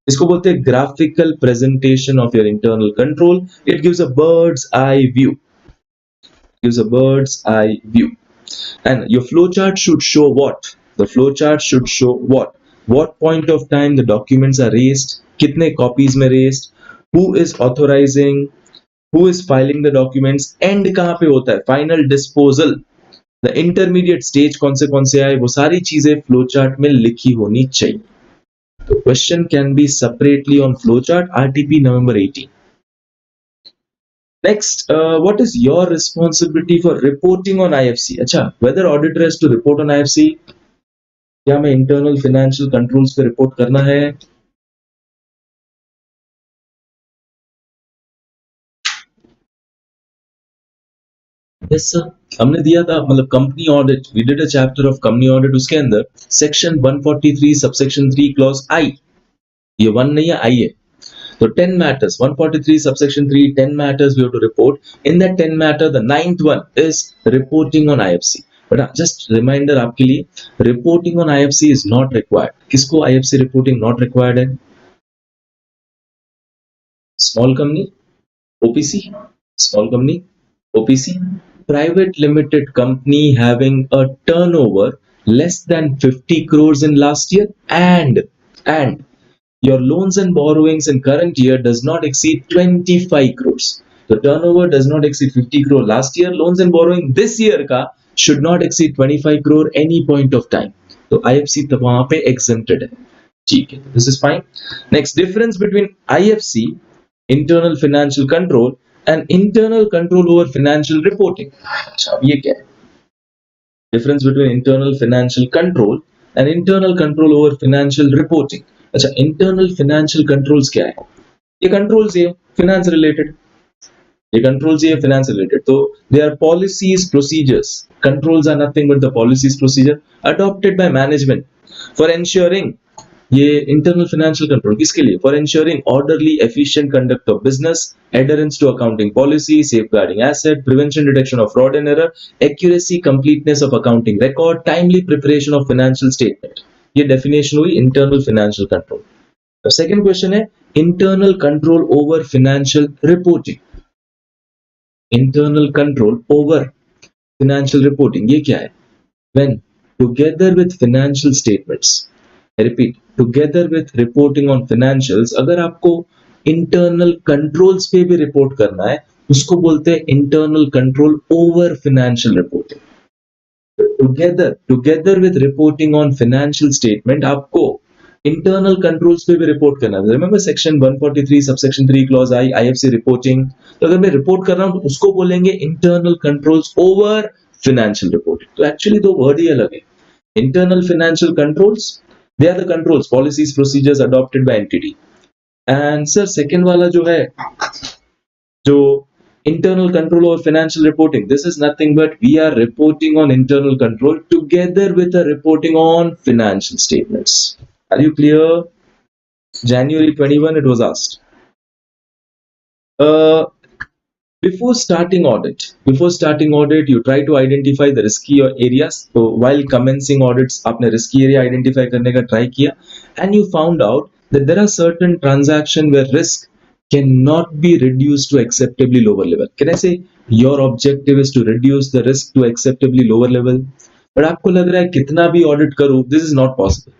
इसको बोलते हैं graphical presentation of your internal control. It gives a bird's eye view. And your flow chart should show what? The flow chart should show what? What point of time the documents are raised, कितने copies में raised, who is authorizing, who is filing the documents, end कहाँ पे होता है, final disposal, the intermediate stage कौन से आए, वो सारी चीजें फ्लो चार्ट में लिखी होनी चाहिए. तो question can be separately on flow chart. RTP November 18. Next, what is your responsibility for reporting on IFC? अच्छा, whether auditor has to report on IFC, क्या मैं internal financial controls पे report करना है? Yes sir, हमने दिया था, मतलब company audit, we did a chapter of company audit, उसके अंदर सेक्शन 143 सबसेक्शन 3 क्लॉज आई, ये 1 नहीं है, आई है. तो 10 matters, 143 subsection 3, 10 matters we have to report. In that 10 matter, the 9th one is reporting on IFC. But just reminder आपके लिए, reporting on IFC is not required. किसको IFC reporting not required है? Small company, OPC, small company, OPC, private limited company having a turnover less than 50 crores in last year, and your loans and borrowings in current year does not exceed 25 crores. The turnover does not exceed 50 crore last year, loans and borrowing this year का should not exceed 25 crore any point of time. तो IFC तो वहां पे exempted है. ठीक है, this is fine. Next, difference between IFC, internal financial control, and internal control over financial reporting. अच्छा, ये क्या है? Difference between internal financial control and internal control over financial reporting. अच्छा, internal financial controls क्या है? ये controls है finance related. ये controls ये finance related. तो they are policies, procedures. Controls are nothing but the policies, procedure adopted by management for ensuring ये internal financial control किसके लिए? For ensuring orderly, efficient conduct of business, adherence to accounting policy, safeguarding asset, prevention, detection of fraud and error, accuracy, completeness of accounting record, timely preparation of financial statement. ये definition हुई internal financial control. The second question है internal control over financial reporting. Internal control over financial reporting ये क्या है? When together with financial statements, I repeat, together with reporting on financials, अगर आपको internal controls पे भी report करना है, उसको बोलते हैं internal control over financial reporting. Together with reporting on financial statement, आपको internal controls पे भी report करना है. Remember section 143 subsection 3 clause I IFC reporting. तो अगर मैं report कर रहा हूँ तो उसको बोलेंगे internal controls over financial reporting. तो actually दो word ही अलग है. Internal financial controls, they are the controls, policies, procedures adopted by entity. And sir, second वाला जो है, जो internal control over financial reporting, this is nothing but we are reporting on internal control together with a reporting on financial statements. Are you clear? January 21 it was asked. Before starting audit, you try to identify the risky areas. So while commencing audits, आपने risky area identify करने का try किया, and you found out that there are certain transactions where risk cannot be reduced to acceptably lower level. Can I say your objective is to reduce the risk to acceptably lower level? But आपको लग रहा है कितना भी audit करूँ, this is not possible.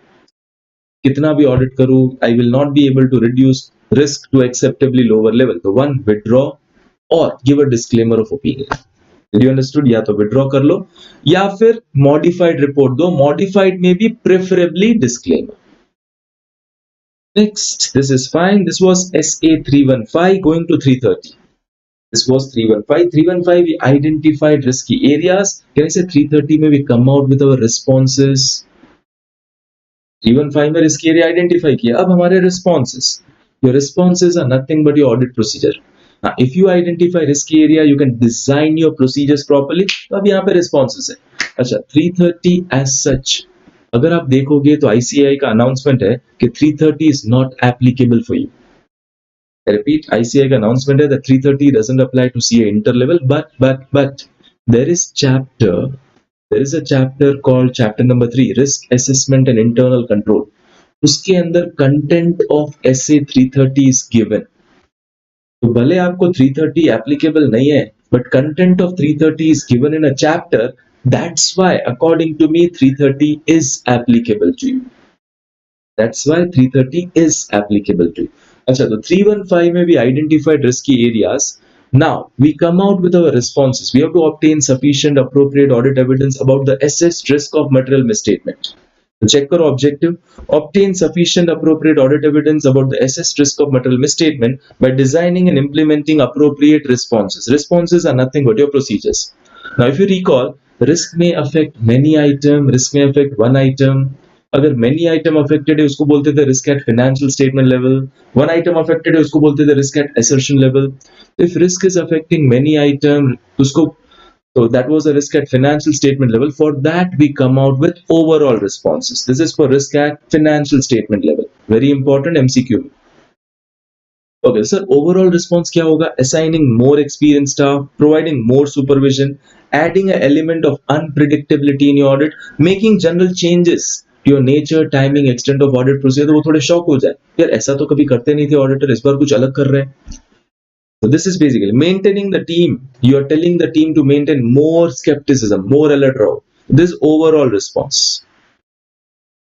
कितना भी audit करूँ, I will not be able to reduce risk to acceptably lower level. So one, withdraw or give a disclaimer of opinion. Did you understood? या तो withdraw कर लो या फिर modified report दो. Modified में भी preferably disclaimer. Next, this is fine. This was SA 315 going to 330. This was 315. 315 we identified risky areas. Can I say 330 में we come out with our responses. 315 में risky area identify किया. अब हमारे responses. Your responses are nothing but your audit procedure. Now, if you identify risky area, you can design your procedures properly. तो अब यहाँ पे responses है. अच्छा, 330 as such, अगर आप देखोगे तो ICAI का announcement है कि 330 is not applicable for you. I repeat, ICAI का announcement है that 330 doesn't apply to CA interlevel, but there is a chapter called chapter number 3, risk assessment and internal control. उसके अंदर content of SA 330 is given. तो भले आपको 330 applicable नहीं है, but content of 330 is given in a chapter. That's why, according to me, 330 is applicable to you. That's why 330 is applicable to you. अच्छा, तो 315 में we identified risky areas. Now we come out with our responses. We have to obtain sufficient appropriate audit evidence about the assessed risk of material misstatement. तो check करो objective. Obtain sufficient appropriate audit evidence about the assessed risk of material misstatement by designing and implementing appropriate responses. Responses are nothing but your procedures. Now, if you recall, risk may affect many items, risk may affect one item. अगर many item affected है उसको बोलते थे risk at financial statement level. One item affected है उसको बोलते थे risk at assertion level. If risk is affecting many items, उसको so that was a risk at financial statement level. For that, we come out with overall responses. This is for risk at financial statement level. Very important MCQ. Okay, sir, overall response क्या होगा? Assigning more experienced staff, providing more supervision, adding an element of unpredictability in your audit, making general changes to your nature, timing, extent of audit procedure. तो वो थोड़े shock हो जाए. यार ऐसा तो कभी करते नहीं थे auditor, इस बार कुछ अलग कर रहे हैं. So this is basically maintaining the team. You are telling the team to maintain more skepticism, more alert रहो. This overall response.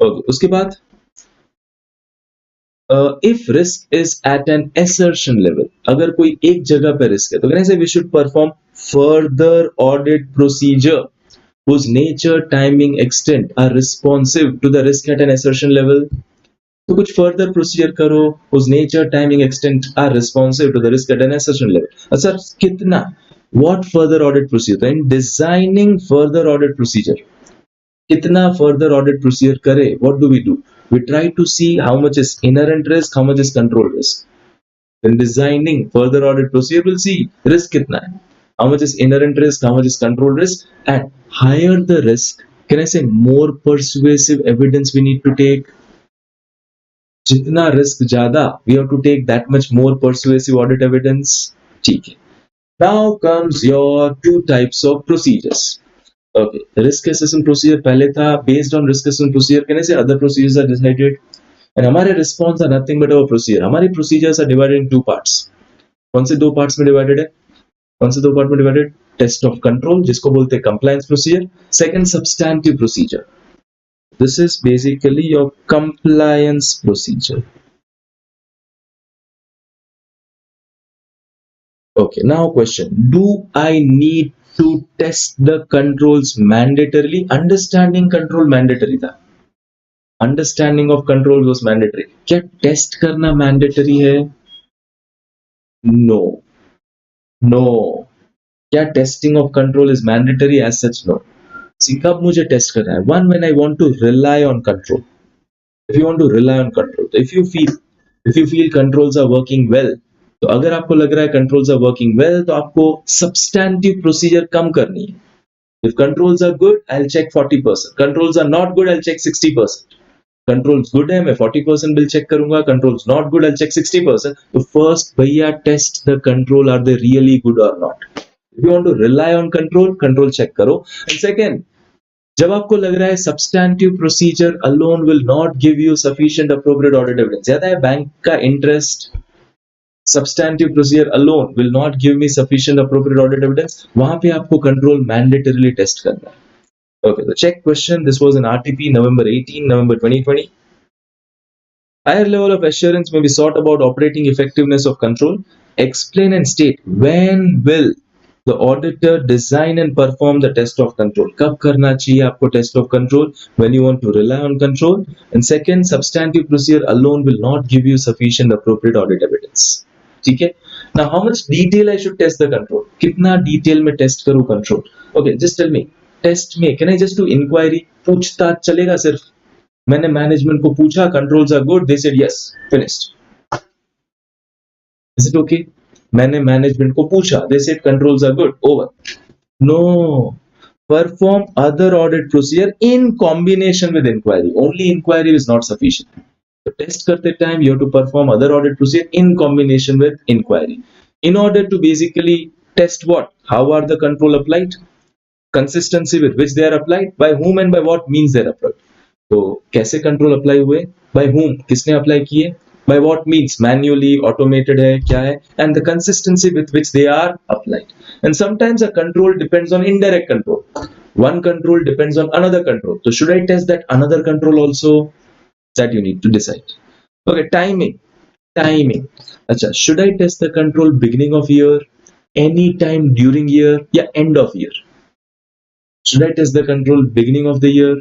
Okay, उसके बाद if risk is at an assertion level, अगर कोई एक जगह पे risk है, तो कहने से we should perform further audit procedure whose nature, timing, extent are responsive to the risk at an assertion level. तो कुछ further procedure करो whose nature, timing, extent are responsive to the risk at an assertion level. Sir कितना? What further audit procedure? In designing further audit procedure, कितना further audit procedure करे? What do? We try to see how much is inherent risk, how much is control risk. When designing further audit procedure, we'll see risk kitna hai. How much is inherent risk, how much is control risk, and higher the risk, can I say more persuasive evidence we need to take. जितना risk ज़्यादा, we have to take that much more persuasive audit evidence. ठीक है. Now comes your two types of procedures. Okay, risk assessment procedure पहले था. Based on risk assessment procedure, can I say other procedures are decided? And हमारे response are nothing but our procedure. हमारी procedures are divided in two parts. कौन से दो parts में divided है? कौन से दो part में divided? Test of control, जिसको बोलते हैं compliance procedure. Second, substantive procedure. This is basically your compliance procedure. Okay, now question. Do I need to test the controls mandatorily? Understanding control mandatory था. Understanding of controls was mandatory. क्या test करना mandatory है? No. No. क्या testing of control is mandatory? As such, no. See, कब मुझे test करना है? One, when I want to rely on control. If you want to rely on control, if you feel controls are working well, तो अगर आपको लग रहा है controls are working well, तो आपको substantive procedure कम करनी है. If controls are good, I'll check 40%. Controls are not good, I'll check 60%. Controls good है, मैं 40% bill check करूंगा. Controls not good, I'll check 60%. So first, भैया test the control, are they really good or not? If you want to rely on control check करो. And second, जब आपको लग रहा है substantive procedure alone will not give you sufficient appropriate audit evidence, ज्यादा है bank का interest, substantive procedure alone will not give me sufficient appropriate audit evidence, वहां पे आपको control mandatorily test करना है. Okay, the check question, this was in RTP November 18, November 2020. Higher level of assurance may be sought about operating effectiveness of control. Explain and state when will the auditor design and perform the test of control. कब करना चाहिए आपको test of control? When you want to rely on control. And second, substantive procedure alone will not give you sufficient appropriate audit evidence. ठीक है? Now, how much detail I should test the control? कितना detail में test करूँ control? Okay, just tell me. Test में can I just do inquiry? पूछताछ चलेगा सिर्फ? मैंने management को पूछा, controls are good, they said yes, finished. Is it okay? मैंने मैनेजमेंट को पूछा, they said controls are good, over. No, perform other audit procedure in combination with inquiry. Only inquiry is not sufficient. So test करते time you have to perform other audit procedure in combination with inquiry. In order to basically test what? How are the control applied? Consistency with which they are applied? By whom and by what means they are applied? तो कैसे control apply हुए? By whom? किसने apply किए? By what means? Manually, automated है, क्या है? And the consistency with which they are applied. And sometimes a control depends on indirect control. One control depends on another control. So should I test that another control also? That you need to decide. Okay, timing. अच्छा, should I test the control beginning of year, any time during year, या end of year? Should I test the control beginning of the year,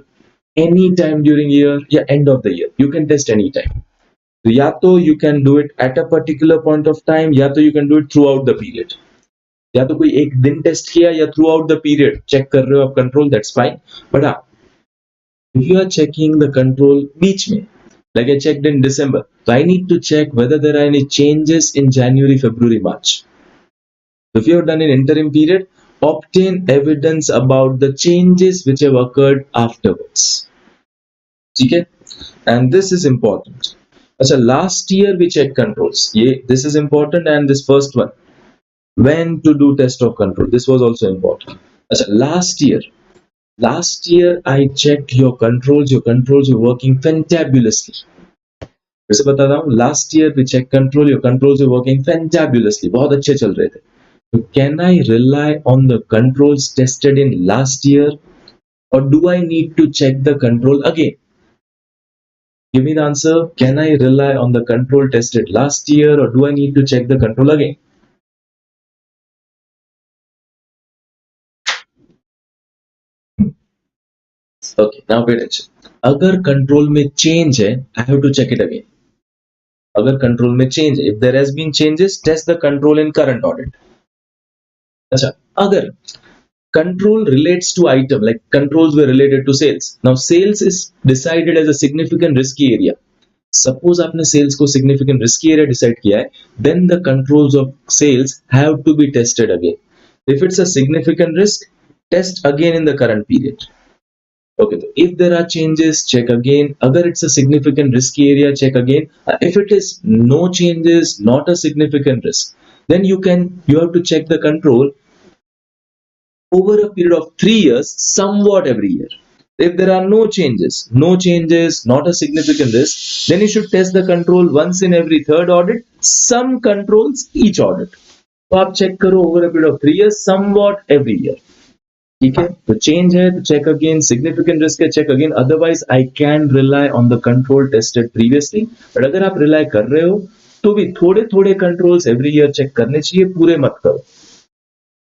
any time during year, या end of the year? You can test any time. तो या तो you can do it at a particular point of time, या तो you can do it throughout the period. या तो कोई एक दिन टेस्ट किया या throughout the period चेक कर रहे हो आप control, that's fine. But if you are checking the control बीच में, like I checked in December, so I need to check whether there are any changes in January, February, March. If you have done an interim period, obtain evidence about the changes which have occurred afterwards. ठीक है? And this is important. अच्छा, last year we checked controls. This is important, and this first one, when to do test of control, this was also important. अच्छा, last year I checked your controls were working fantabulously. फिर से बता रहा हूँ, last year we checked control, your controls were working fantabulously, बहुत अच्छे चल रहे थे. So can I rely on the controls tested in last year, or do I need to check the control again? Give me the answer. Can I rely on the control tested last year, or do I need to check the control again? Okay, now pay attention. अगर control में change है, I have to check it again. अगर control में change है, if there has been changes, test the control in current audit. अच्छा, अगर control relates to item, like controls were related to sales. Now sales is decided as a significant risky area. Suppose आपने sales को significant risky area decide किया है, then the controls of sales have to be tested again. If it's a significant risk, test again in the current period. Okay, so if there are changes, check again. Agar it's a significant risky area, check again. If it is no changes, not a significant risk, then you have to check the control over a period of 3 years, somewhat every year. If there are no changes, not a significant risk, then you should test the control once in every third audit, some controls each audit. So आप check करो over a period of 3 years, somewhat every year. ठीक है, तो change है तो check again, significant risk है check again, otherwise I can rely on the control tested previously. But अगर आप रिलाई कर रहे हो तो भी थोड़े थोड़े कंट्रोल्स एवरी ईयर चेक करने चाहिए, पूरे मत करो।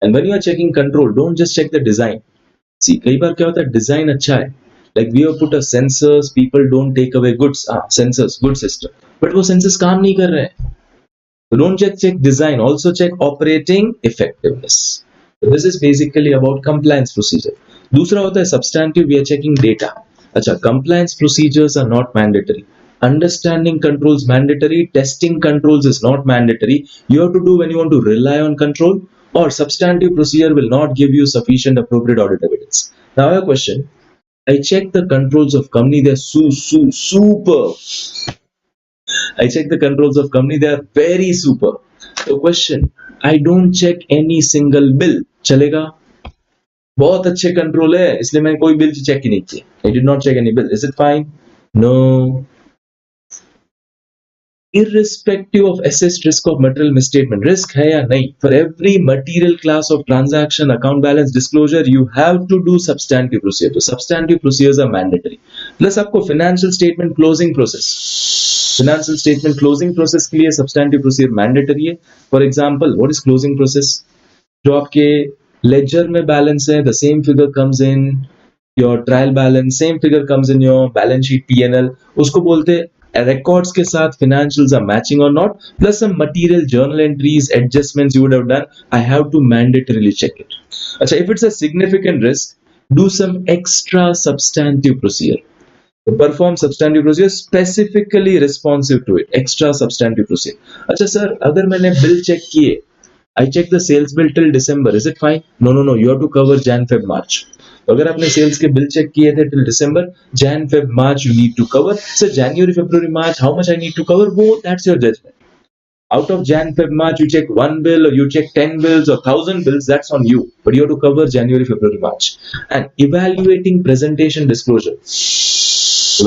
And when you are checking control, don't just check the design. See कई बार क्या होता है, डिजाइन अच्छा है, like we have put a sensors, people don't take away goods, sensors good system, but वो सेंसर्स काम नहीं कर रहे हैं। Don't just check design, also check operating effectiveness. This is basically about compliance procedure. दूसरा होता है substantive, we are checking data. अच्छा, compliance procedures are not mandatory. Understanding controls mandatory, testing controls is not mandatory. You have to do when you want to rely on control, or substantive procedure will not give you sufficient appropriate audit evidence. Now I have a question. I check the controls of company, they're super. I check the controls of company, they are very super. So question, I don't check any single bill. चलेगा? बहुत अच्छे control है इसलिए मैंने कोई bill check ही नहीं किया. I did not check any bill. Is it fine? No. Irrespective of assessed risk of material misstatement, risk है या नहीं, for every material class of transaction, account balance, disclosure, you have to do substantive procedure. So substantive procedures are mandatory. Plus आपको financial statement closing process के लिए substantive procedure mandatory है. For example, what is closing process? जो आपके ledger में balance है, the same figure comes in your trial balance, same figure comes in your balance sheet P&L, उसको बोलते हैं records के साथ financials are matching or not, plus some material journal entries, adjustments you would have done, I have to mandatorily check it. अच्छा, if it's a significant risk, do some extra substantive procedure. Perform substantive procedure specifically responsive to it. Extra substantive procedure. अच्छा sir, अगर मैंने bill check किए, I check the sales bill till December, is it fine? No, you have to cover Jan, Feb, March. अगर आपने sales के bill check किए थे till December, Jan Feb March you need to cover. Sir January February March how much I need to cover, वो that's your judgement. Out of Jan, Feb, March, you check one bill or you check 10 bills or 1,000 bills, that's on you. But you have to cover January, February, March. And evaluating presentation disclosure.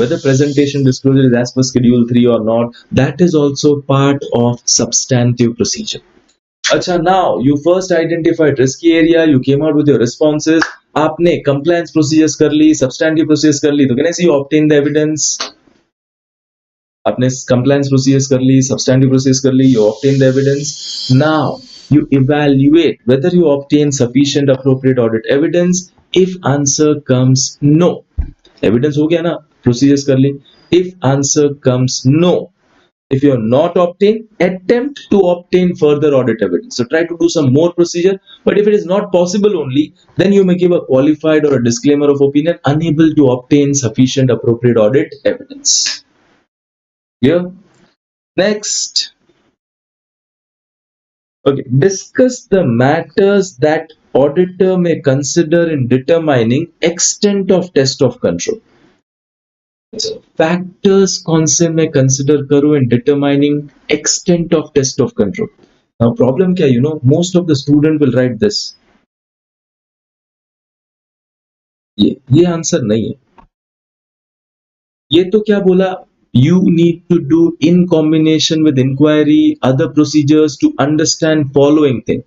Whether presentation disclosure is as per Schedule 3 or not, that is also part of substantive procedure. अच्छा, now you first identified risky area, you came out with your responses, आपने compliance procedures कर ली, substantive procedures कर ली, तो can I see you obtain the evidence? आपने compliance procedures कर ली, substantive procedures कर ली, you obtain the evidence. Now you evaluate whether you obtain sufficient appropriate audit evidence. If answer comes no, evidence हो गया ना, procedures कर ली. If answer comes no, if you have not obtained, attempt to obtain further audit evidence. So try to do some more procedure, but if it is not possible only, then you may give a qualified or a disclaimer of opinion, unable to obtain sufficient appropriate audit evidence. Clear? Next. Okay, discuss the matters that auditor may consider in determining extent of test of control. Factors कौन से मैं consider करूं in determining extent of test of control. Now problem क्या, most of the student will write this. ये answer नहीं है. ये तो क्या बोला, you need to do in combination with inquiry other procedures to understand following thing.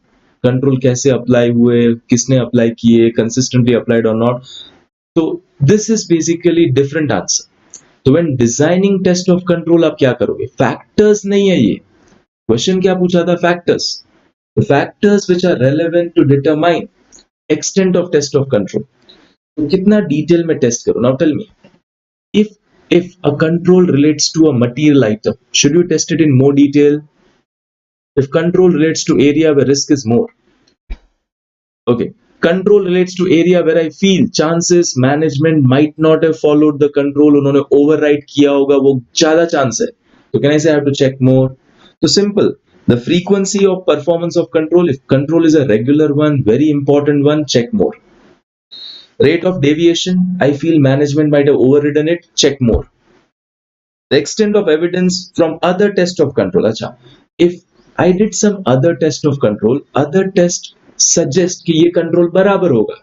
Control कैसे apply हुए, किसने apply किए, consistently applied or not. So this is basically different answer. तो when designing test of control आप क्या करोगे, factors नहीं है ये. Question क्या पूछा था, factors. The factors which are relevant to determine extent of test of control. तो कितना detail में test करो. Now tell me, if a control relates to a material item, should you test it in more detail? If control relates to area where risk is more, okay, Control relates to area where I feel chances management might not have followed the control, उन्होंने override किया होगा, वो ज़्यादा chance है. So can I say I have to check more? So simple. The frequency of performance of control, if control is a regular one, very important one, check more. Rate of deviation, I feel management might have overridden it, check more. The extent of evidence from other test of control. अच्छा, if I did some other test of control, other test suggest कि ये control बराबर होगा.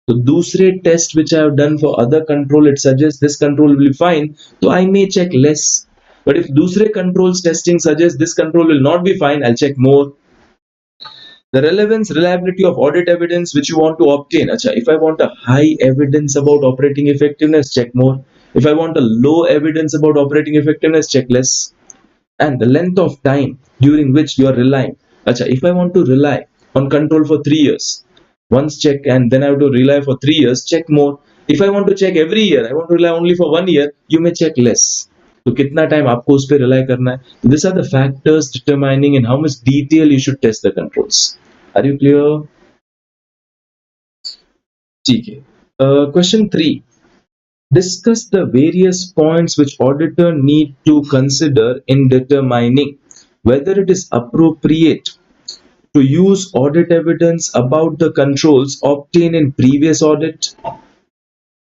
तो दूसरे test which I have done for other control, it suggests this control will be fine, so I may check less. But if दूसरे controls testing suggests this control will not be fine, I'll check more. The relevance, reliability of audit evidence which you want to obtain. Achha, if I want a high evidence about operating effectiveness, check more. If I want a low evidence about operating effectiveness, check less. And the length of time during which you are relying. Achha, if I want to rely on control for 3 years, once check, and then I have to rely for 3 years, check more. If I want to check every year, I want to rely only for 1 year, you may check less. तो कितना time आपको उस पर rely करना है. So these are the factors determining in how much detail you should test the controls. Are you clear? ठीक है. Question 3. Discuss the various points which auditor need to consider in determining whether it is appropriate to use audit evidence about the controls obtained in previous audit.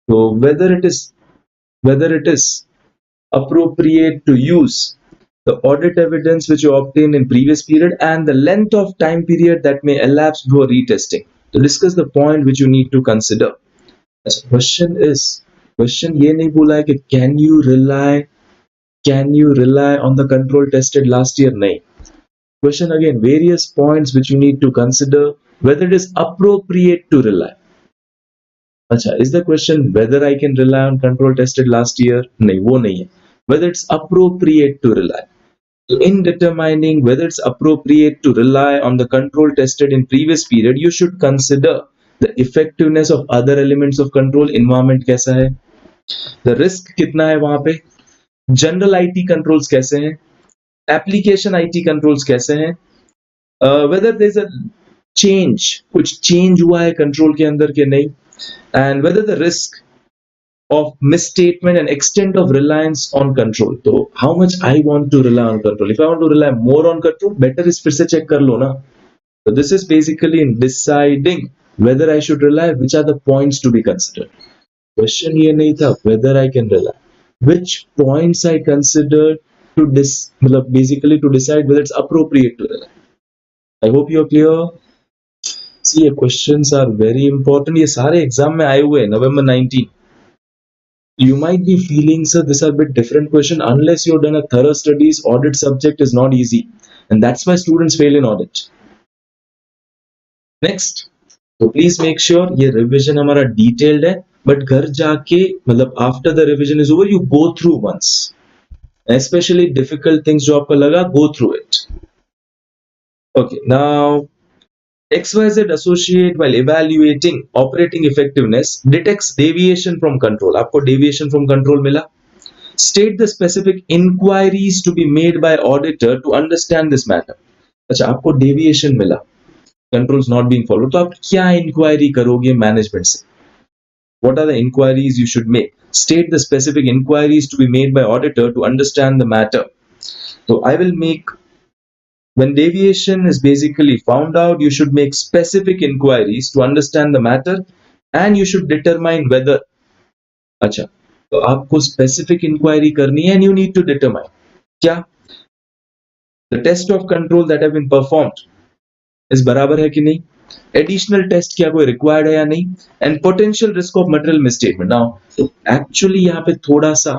So whether it is appropriate to use the audit evidence which you obtained in previous period and the length of time period that may elapse before retesting. To discuss the point which you need to consider. The question ये नहीं बोला है कि can you rely on the control tested last year? नहीं. Question again, various points which you need to consider whether it is appropriate to rely. अच्छा, is the question whether I can rely on control tested last year? नहीं, वो नहीं है. Whether it's appropriate to rely. So in determining whether it's appropriate to rely on the control tested in previous period, you should consider the effectiveness of other elements of control. Environment कैसा है, the risk कितना है वहां पे, general IT controls कैसे हैं, application IT controls कैसे हैं, whether there's a change, कुछ change हुआ है control के अंदर के नहीं, and whether the risk of misstatement and extent of reliance on control. So how much I want to rely on control. If I want to rely more on control, better is फिर से check कर लो ना. So this is basically in deciding whether I should rely, which are the points to be considered. Question ये नहीं था whether I can rely. Which points I consider to basically to decide whether it's appropriate to rely. I hope you're clear. See, questions are very important. ये सारे exam में आए हुए हैं November 19. You might be feeling, sir, these are a bit different question. Unless you've done a thorough studies, audit subject is not easy, and that's why students fail in audit. Next, so please make sure ये revision हमारा detailed है, but घर जाके मतलब after the revision is over, you go through once. Especially difficult things जो आपको लगा, go through it. Okay, now XYZ associate while evaluating operating effectiveness detects deviation from control. आपको deviation from control मिला. State the specific inquiries to be made by auditor to understand this matter. अच्छा, आपको deviation मिला, controls not being followed, तो आप क्या inquiry करोगे management से? What are the inquiries you should make? State the specific inquiries to be made by auditor to understand the matter. So I will make, when deviation is basically found out, you should make specific inquiries to understand the matter and you should determine whether. अच्छा, तो आपको specific inquiry करनी है and you need to determine क्या the test of control that have been performed is बराबर है कि नहीं, additional test क्या कोई required है या नहीं, and potential risk of material misstatement. Now, तो actually यहाँ पे थोड़ा सा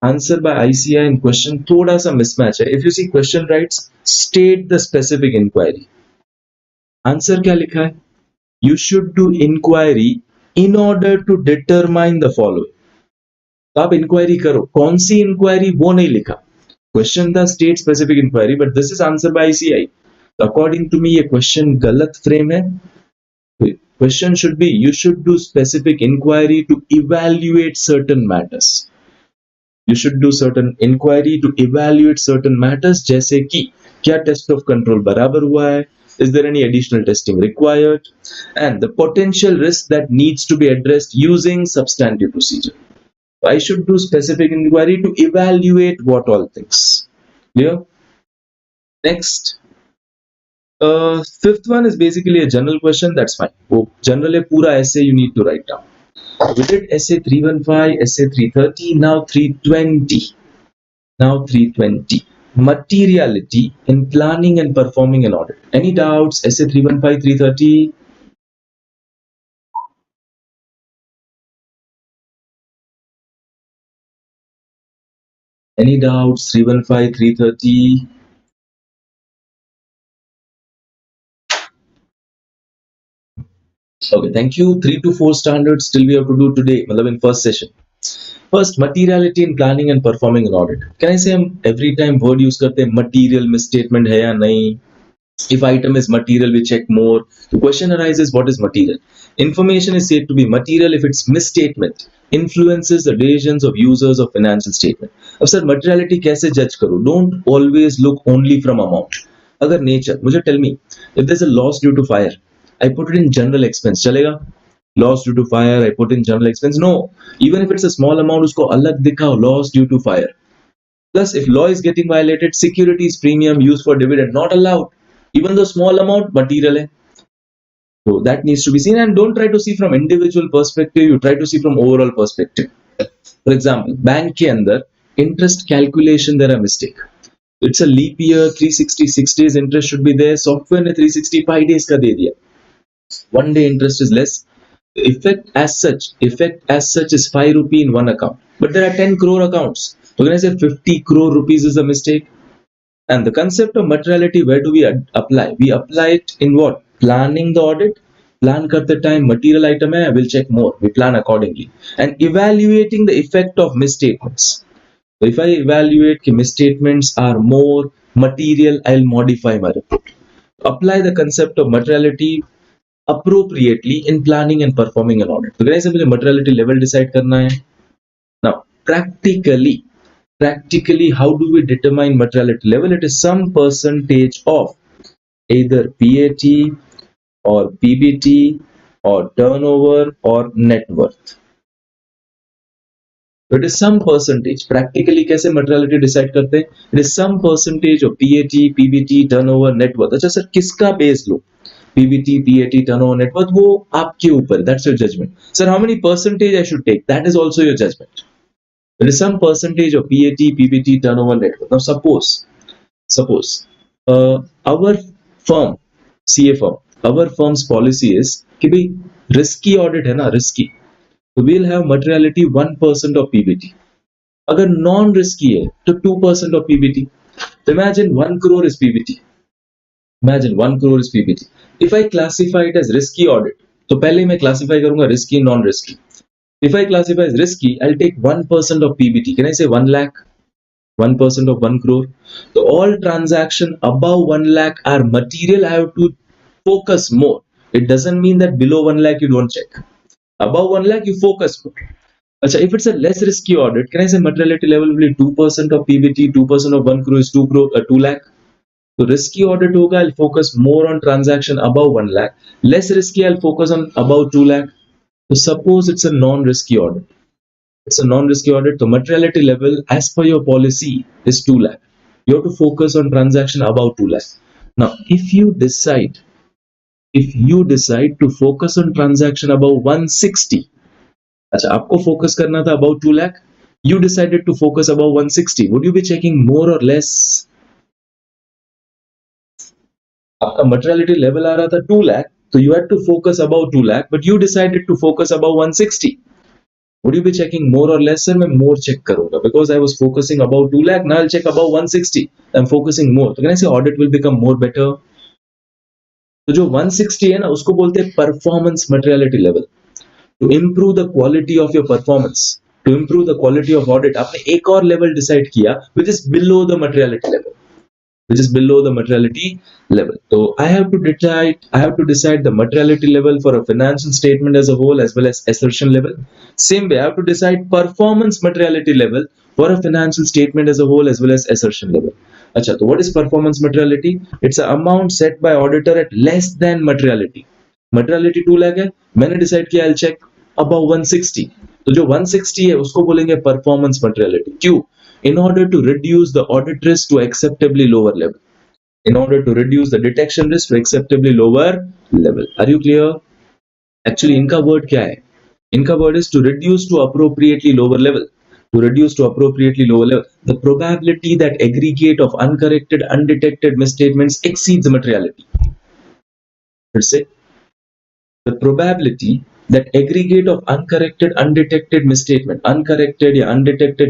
answer by ICI in question थोड़ा सा mismatch है. If you see question writes state the specific inquiry, answer क्या लिखा है, you should do inquiry in order to determine the following. तो आप inquiry करो, कौन सी inquiry वो नहीं लिखा. Question था state specific inquiry, but this is answer by ICI. So according to me ये question गलत frame है. Question should be you should do specific inquiry to evaluate certain matters. You should do certain inquiry to evaluate certain matters, जैसे कि क्या test of control बराबर हुआ है, Is there any additional testing required? And the potential risk that needs to be addressed using substantive procedure. I should do specific inquiry to evaluate what all things. Clear? Next. Fifth one is basically a general question. That's fine. Oh, general hai, pura essay you need to write down. We did essay 315, essay 330, now 320. Now 320. Materiality in planning and performing an audit. Any doubts? Essay 315, 330? Any doubts? 315, 330? Okay, thank you. 3 to 4 standards still we have to do today, in first session. First, materiality in planning and performing an audit. Can I say हम every time word use करते हैं material misstatement है या नहीं? If item is material, we check more. The question arises, what is material? Information is said to be material if its misstatement influences the decisions of users of financial statement. अब sir materiality कैसे judge करूँ? Don't always look only from amount. अगर nature, मुझे tell me, if there's a loss due to fire, I put it in general expense, चलेगा? Loss due to fire, I put in general expense. No, even if it's a small amount, उसको अलग दिखाओ, loss due to fire. Plus, if law is getting violated, securities premium used for dividend not allowed. Even though small amount, material hai. So that needs to be seen, and don't try to see from individual perspective. You try to see from overall perspective. For example, bank ke andar interest calculation there are mistake. It's a leap year, 366 days interest should be there. Software ne 365 days ka de diya. 1 day interest is less. The effect as such is 5 rupee in one account. But there are 10 crore accounts. So when I say 50 crore rupees is a mistake. And the concept of materiality, where do we apply? We apply it in what? Planning the audit. Plan karte time material item hai, I will check more. We plan accordingly. And evaluating the effect of misstatements. So if I evaluate that misstatements are more material, I'll modify my report. Apply the concept of materiality appropriately in planning and performing an audit. So guys, मुझे materiality level decide करना है. Now, practically, how do we determine materiality level? It is some percentage of either PAT or PBT or turnover or net worth. So it is some percentage. Practically कैसे materiality decide करते हैं? It is some percentage of PAT, PBT, turnover, net worth. अच्छा sir किसका base लो? PBT, PAT, turnover, net worth, वो आपके ऊपर. That's your judgment. Sir, how many percentage I should take? That is also your judgment. There is some percentage of PAT, PBT, turnover, net worth. Now suppose our firm, CA firm, our firm's policy is कि भाई risky audit है ना, risky. So we'll have materiality 1% of PBT. अगर non-risky है तो 2% of PBT. Imagine 1 crore is PBT. Imagine 1 crore is PBT. If I classify it as risky audit, तो पहले मैं classify करूँगा risky, non-risky. If I classify as risky, I'll take 1% of PBT. Can I say 1 lakh? 1% of 1 crore. So all transaction above 1 lakh are material. I have to focus more. It doesn't mean that below 1 lakh you don't check. Above 1 lakh you focus more. Achha, if it's a less risky audit, can I say materiality level will be 2% of PBT, 2% of 1 crore is 2 lakh. So risky audit hoga, I'll focus more on transaction above 1 lakh. Less risky, I'll focus on above 2 lakh. So suppose it's a non-risky audit. It's a non-risky audit. The materiality level as per your policy is 2 lakh. You have to focus on transaction above 2 lakh. Now, if you decide to focus on transaction above 160, अच्छा आपको focus करना था above 2 lakh. You decided to focus above 160. Would you be checking more or less? आपका materiality level आ रहा था 2 lakh, so you had to focus above 2 lakh, but you decided to focus above 160. Would you be checking more or less? Sir, मैं more check करूँगा because I was focusing above 2 lakh. Now I'll check above 160. I'm focusing more. So can I say audit will become more better? तो जो 160 है ना, उसको बोलते हैं performance materiality level. To improve the quality of your performance, to improve the quality of audit, आपने एक और level decide किया, which is below the materiality level. So I have to decide the materiality level for a financial statement as a whole as well as assertion level. Same way, I have to decide performance materiality level for a financial statement as a whole as well as assertion level. अच्छा, तो what is performance materiality? It's an amount set by auditor at less than materiality. Materiality 2 lakh है, मैंने decide किया I'll check above 160. तो जो 160 है उसको बोलेंगे performance materiality. क्यों? In order to reduce the audit risk to acceptably lower level. In order to reduce the detection risk to acceptably lower level. Are you clear? Actually इनका word क्या है? इनका word is to reduce to appropriately lower level. To reduce to appropriately lower level, the probability that aggregate of uncorrected, undetected misstatements exceeds materiality. Let's say the probability that aggregate of uncorrected, undetected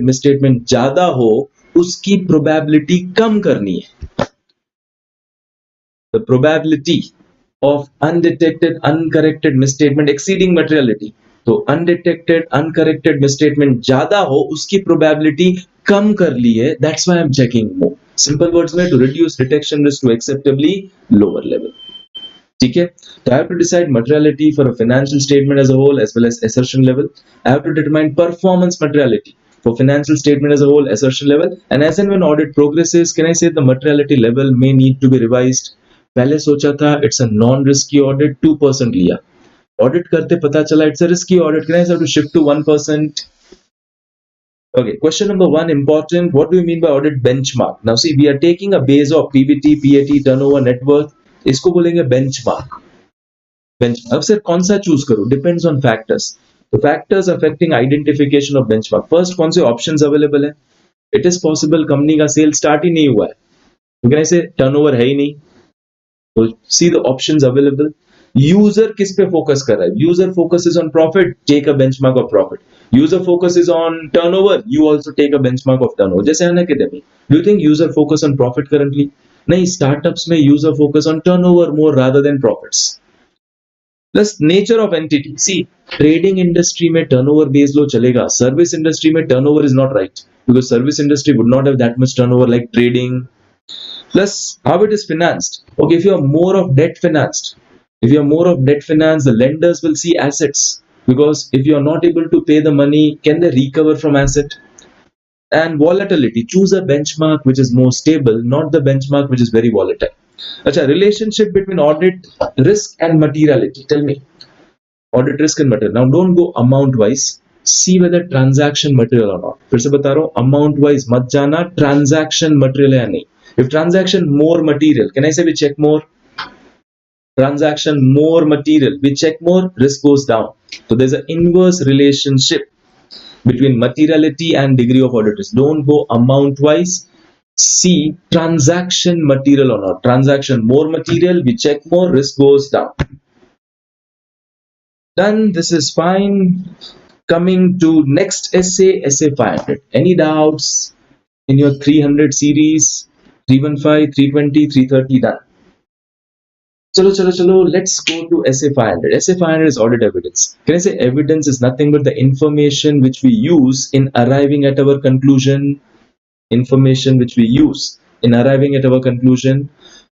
misstatement ज्यादा हो, उसकी probability कम करनी है. The probability of undetected, uncorrected misstatement exceeding materiality. तो undetected uncorrected misstatement ज्यादा हो, उसकी probability कम कर ली है. That's why I am checking more. Simple words में, to reduce detection risk to acceptably lower level. ठीक है, तो I have to decide materiality for a financial statement as a whole as well as assertion level. I have to determine performance materiality for financial statement as a whole, assertion level, and as and when audit progresses, can I say the materiality level may need to be revised. पहले सोचा था it's a non risky audit, 2% लिया. Audit करते पता चला it's a risky audit, can I have to shift to 1%. Okay, question number 1 important. What do you mean by audit benchmark? Now see, we are taking a base of PBT, PAT, turnover, net worth. इसको बोलेंगे benchmark. अब sir कौन सा choose करूं? Depends on factors. The factors affecting identification of benchmark. First, कौन से options available है? It is possible company का सेल स्टार्ट ही नहीं हुआ है, तो कैन आई से टर्नओवर है ही नहीं. तो see the options available. User किस पे फोकस कर रहा है? User focus is on profit, take a benchmark of profit. User focus is on turnover, you also take a benchmark of turnover. जैसे Unacademy, do you think user focus on profit currently? नहीं, startups में user focus on turnover more rather than profits. Plus nature of entity. See, trading industry में turnover based लो चलेगा, service industry में turnover is not right, because service industry would not have that much turnover like trading. Plus, how it is financed. Okay, if you are more of debt financed, the lenders will see assets, because if you are not able to pay the money, can they recover from asset? And volatility. Choose a benchmark which is more stable, not the benchmark which is very volatile. Acha, relationship between audit risk and materiality. Tell me, audit risk and material. Now, don't go amount wise. See whether transaction material or not. फिर से बता रहा हूँ, amount wise मत जाना, transaction material है या नहीं. If transaction more material, can I say we check more? Transaction more material, we check more, risk goes down. So there's an inverse relationship between materiality and degree of audit risk. Don't go amount wise. See transaction material or not. Transaction more material, we check more, risk goes down. Done. This is fine. Coming to next essay, essay 500. Any doubts in your 300 series? 315, 320, 330, done. Chalo, let's go to essay 500. Essay 500 is audit evidence. Can I say evidence is nothing but the information which we use in arriving at our conclusion? Information which we use in arriving at our conclusion.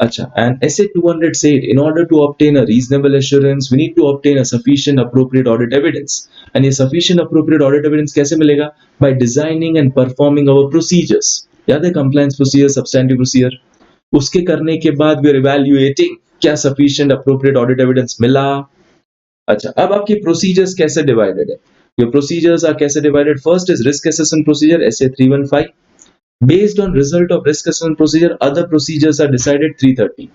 Acha, and essay 200 said, in order to obtain a reasonable assurance, we need to obtain a sufficient appropriate audit evidence. And a sufficient appropriate audit evidence कैसे मिलेगा? By designing and performing our procedures. याद है compliance procedure, substantive procedure, उसके करने के बाद we are evaluating क्या sufficient appropriate audit evidence मिला. अच्छा, अब आपकी प्रोसीजर्स कैसे डिवाइडेड है? योर प्रोसीजर्स आर कैसे divided? First is risk assessment procedure, SA 315. Based on result of risk assessment procedure, other procedures are decided 330.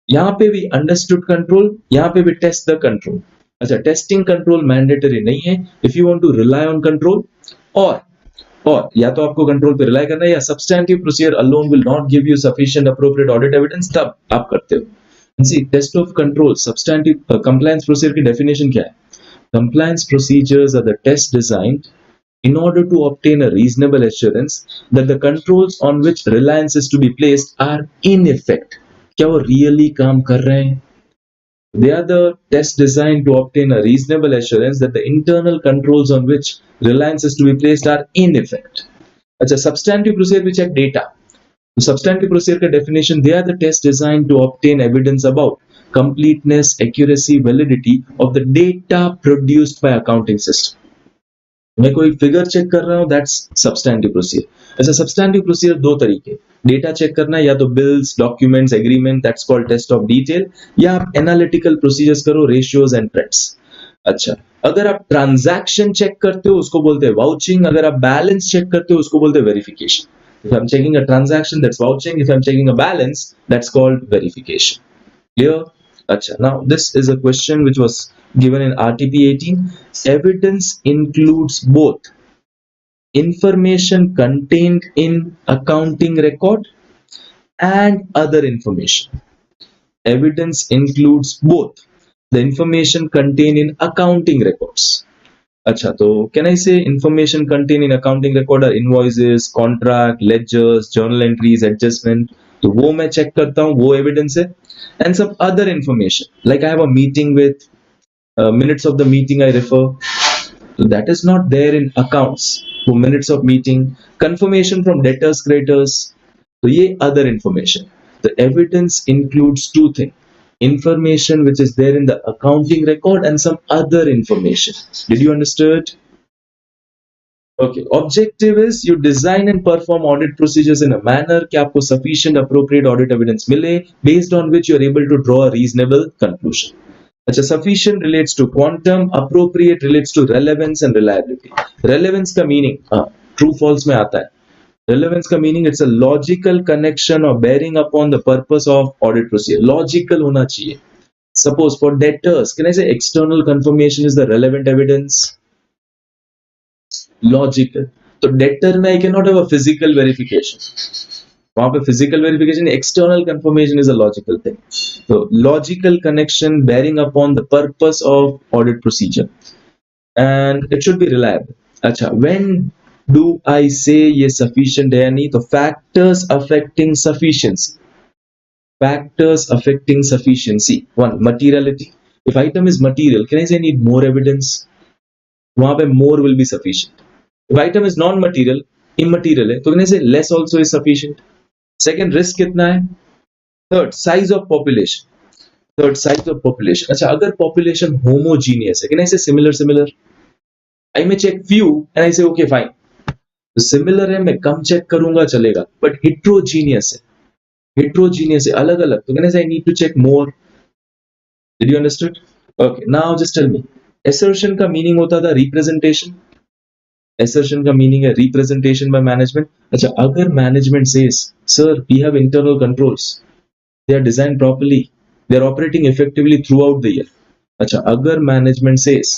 यहाँ पे भी अंडरस्टूड कंट्रोल, यहाँ पे भी टेस्ट द कंट्रोल. अच्छा, टेस्टिंग कंट्रोल मैंडेटरी नहीं है. If you want to rely on control, और या तो आपको कंट्रोल पे रिलाई करना है, या substantive procedure alone will not give you sufficient appropriate audit evidence, तब आप करते हो. See, test of control, substantive compliance procedure की डेफिनेशन क्या है? Compliance procedures are the test designed in order to obtain a reasonable assurance that the controls on which reliance is to be placed are in effect. क्या वो really काम कर रहे हैं? They are the tests designed to obtain a reasonable assurance that the internal controls on which reliance is to be placed are in effect. अच्छा, substantive procedure we check data. The substantive procedure का definition, they are the tests designed to obtain evidence about completeness, accuracy, validity of the data produced by accounting system. मैं कोई figure check कर रहा हूँ, that's substantive procedure. अच्छा, substantive procedure दो तरीके, data check करना या तो bills, documents, agreement, that's called test of detail, या आप एनालिटिकल प्रोसीजर्स करो, रेशियोज एंड ट्रेंड्स। अच्छा, अगर आप ट्रांजैक्शन चेक करते हो उसको बोलते हैं वाउचिंग, अगर आप बैलेंस चेक करते हो उसको बोलते हैं verification. If I'm checking a transaction, that's vouching. If I'm checking a balance, that's called verification. Clear? Acha. Now, this is a question which was given in RTP 18. Evidence includes both information contained in accounting record and other information. Evidence includes both the information contained in accounting records. अच्छा, तो can I say information contain in accounting record are invoices, contract, ledgers, journal entries, adjustment, तो वो मैं check करता हूँ, वो evidence है। And some other information like I have a meeting with minutes of the meeting I refer, तो that is not there in accounts, वो minutes of meeting, confirmation from debtors creditors, तो ये other information. The evidence includes two thing, information which is there in the accounting record and some other information. Did you understand? Okay, objective is you design and perform audit procedures in a manner कि आपको sufficient appropriate audit evidence मिले based on which you are able to draw a reasonable conclusion. अच्छा, sufficient relates to quantum, appropriate relates to relevance and reliability. Relevance का meaning true false में आता है। Relevance का meaning it's a logical connection or bearing upon the purpose of audit procedure. Logical होना चाहिए. Suppose for debtors, can I say external confirmation is the relevant evidence? Logical. तो debtor में I cannot have a physical verification. वहाँ पे physical verification, external confirmation is a logical thing. So logical connection bearing upon the purpose of audit procedure, and it should be reliable. अच्छा, when do I say ये sufficient है या नहीं? तो factors affecting sufficiency. Factors affecting sufficiency. One, materiality. If item is material, can I say need more evidence? वहाँ पे more will be sufficient. If item is non-material, immaterial है, तो can I say less also is sufficient? Second, risk कितना है? Third, size of population. Third, size of population. अच्छा, अगर population homogeneous है, can I say similar? I may check few and I say okay fine. तो similar है, मैं कम check करूंगा चलेगा, बट हिट्रोजीनियस है, अलग अलग, तो can I need to check more. Did you understand? Okay, now just tell me, assertion का मीनिंग होता था रिप्रेजेंटेशन, assertion का मीनिंग है रिप्रेजेंटेशन बाय मैनेजमेंट। अच्छा, अगर management says sir we have internal controls, they are designed properly, they are operating effectively throughout the year. अच्छा, अगर management says,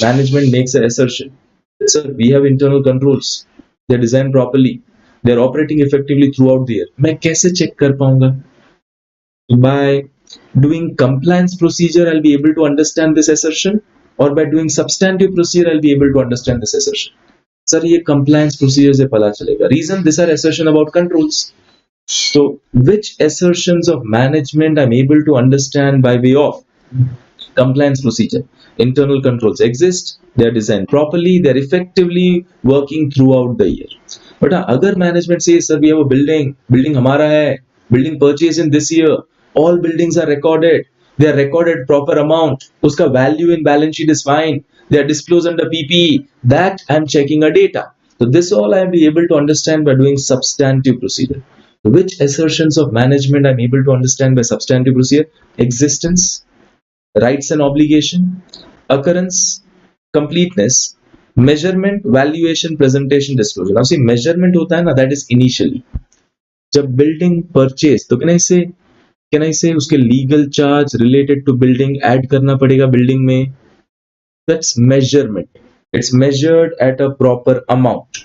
management makes a assertion, sir we have internal controls, they are designed properly, they are operating effectively throughout the year, मैं कैसे check कर पाऊंगा? By doing compliance procedure I'll be able to understand this assertion, or by doing substantive procedure I'll be able to understand this assertion. Sir ये compliance procedure से पता चलेगा। Reason, these are assertion about controls. So which assertions of management I'm able to understand by way of compliance procedure? Internal controls exist, they are designed properly, they are effectively working throughout the year. But अगर management says sir we have a building हमारा है, building purchase in this year, all buildings are recorded, they are recorded proper amount, उसका value in balance sheet is fine, they are disclosed under PPE, that I am checking a data. So this all I will be able to understand by doing substantive procedure. Which assertions of management I am able to understand by substantive procedure? Existence, rights and obligation, occurrence, completeness, measurement, valuation, presentation, disclosure. Now see, measurement होता है ना, that is initially. जब building purchase, तो can I say उसके legal charge related to building add करना पड़ेगा building में? That's measurement. It's measured at a proper amount.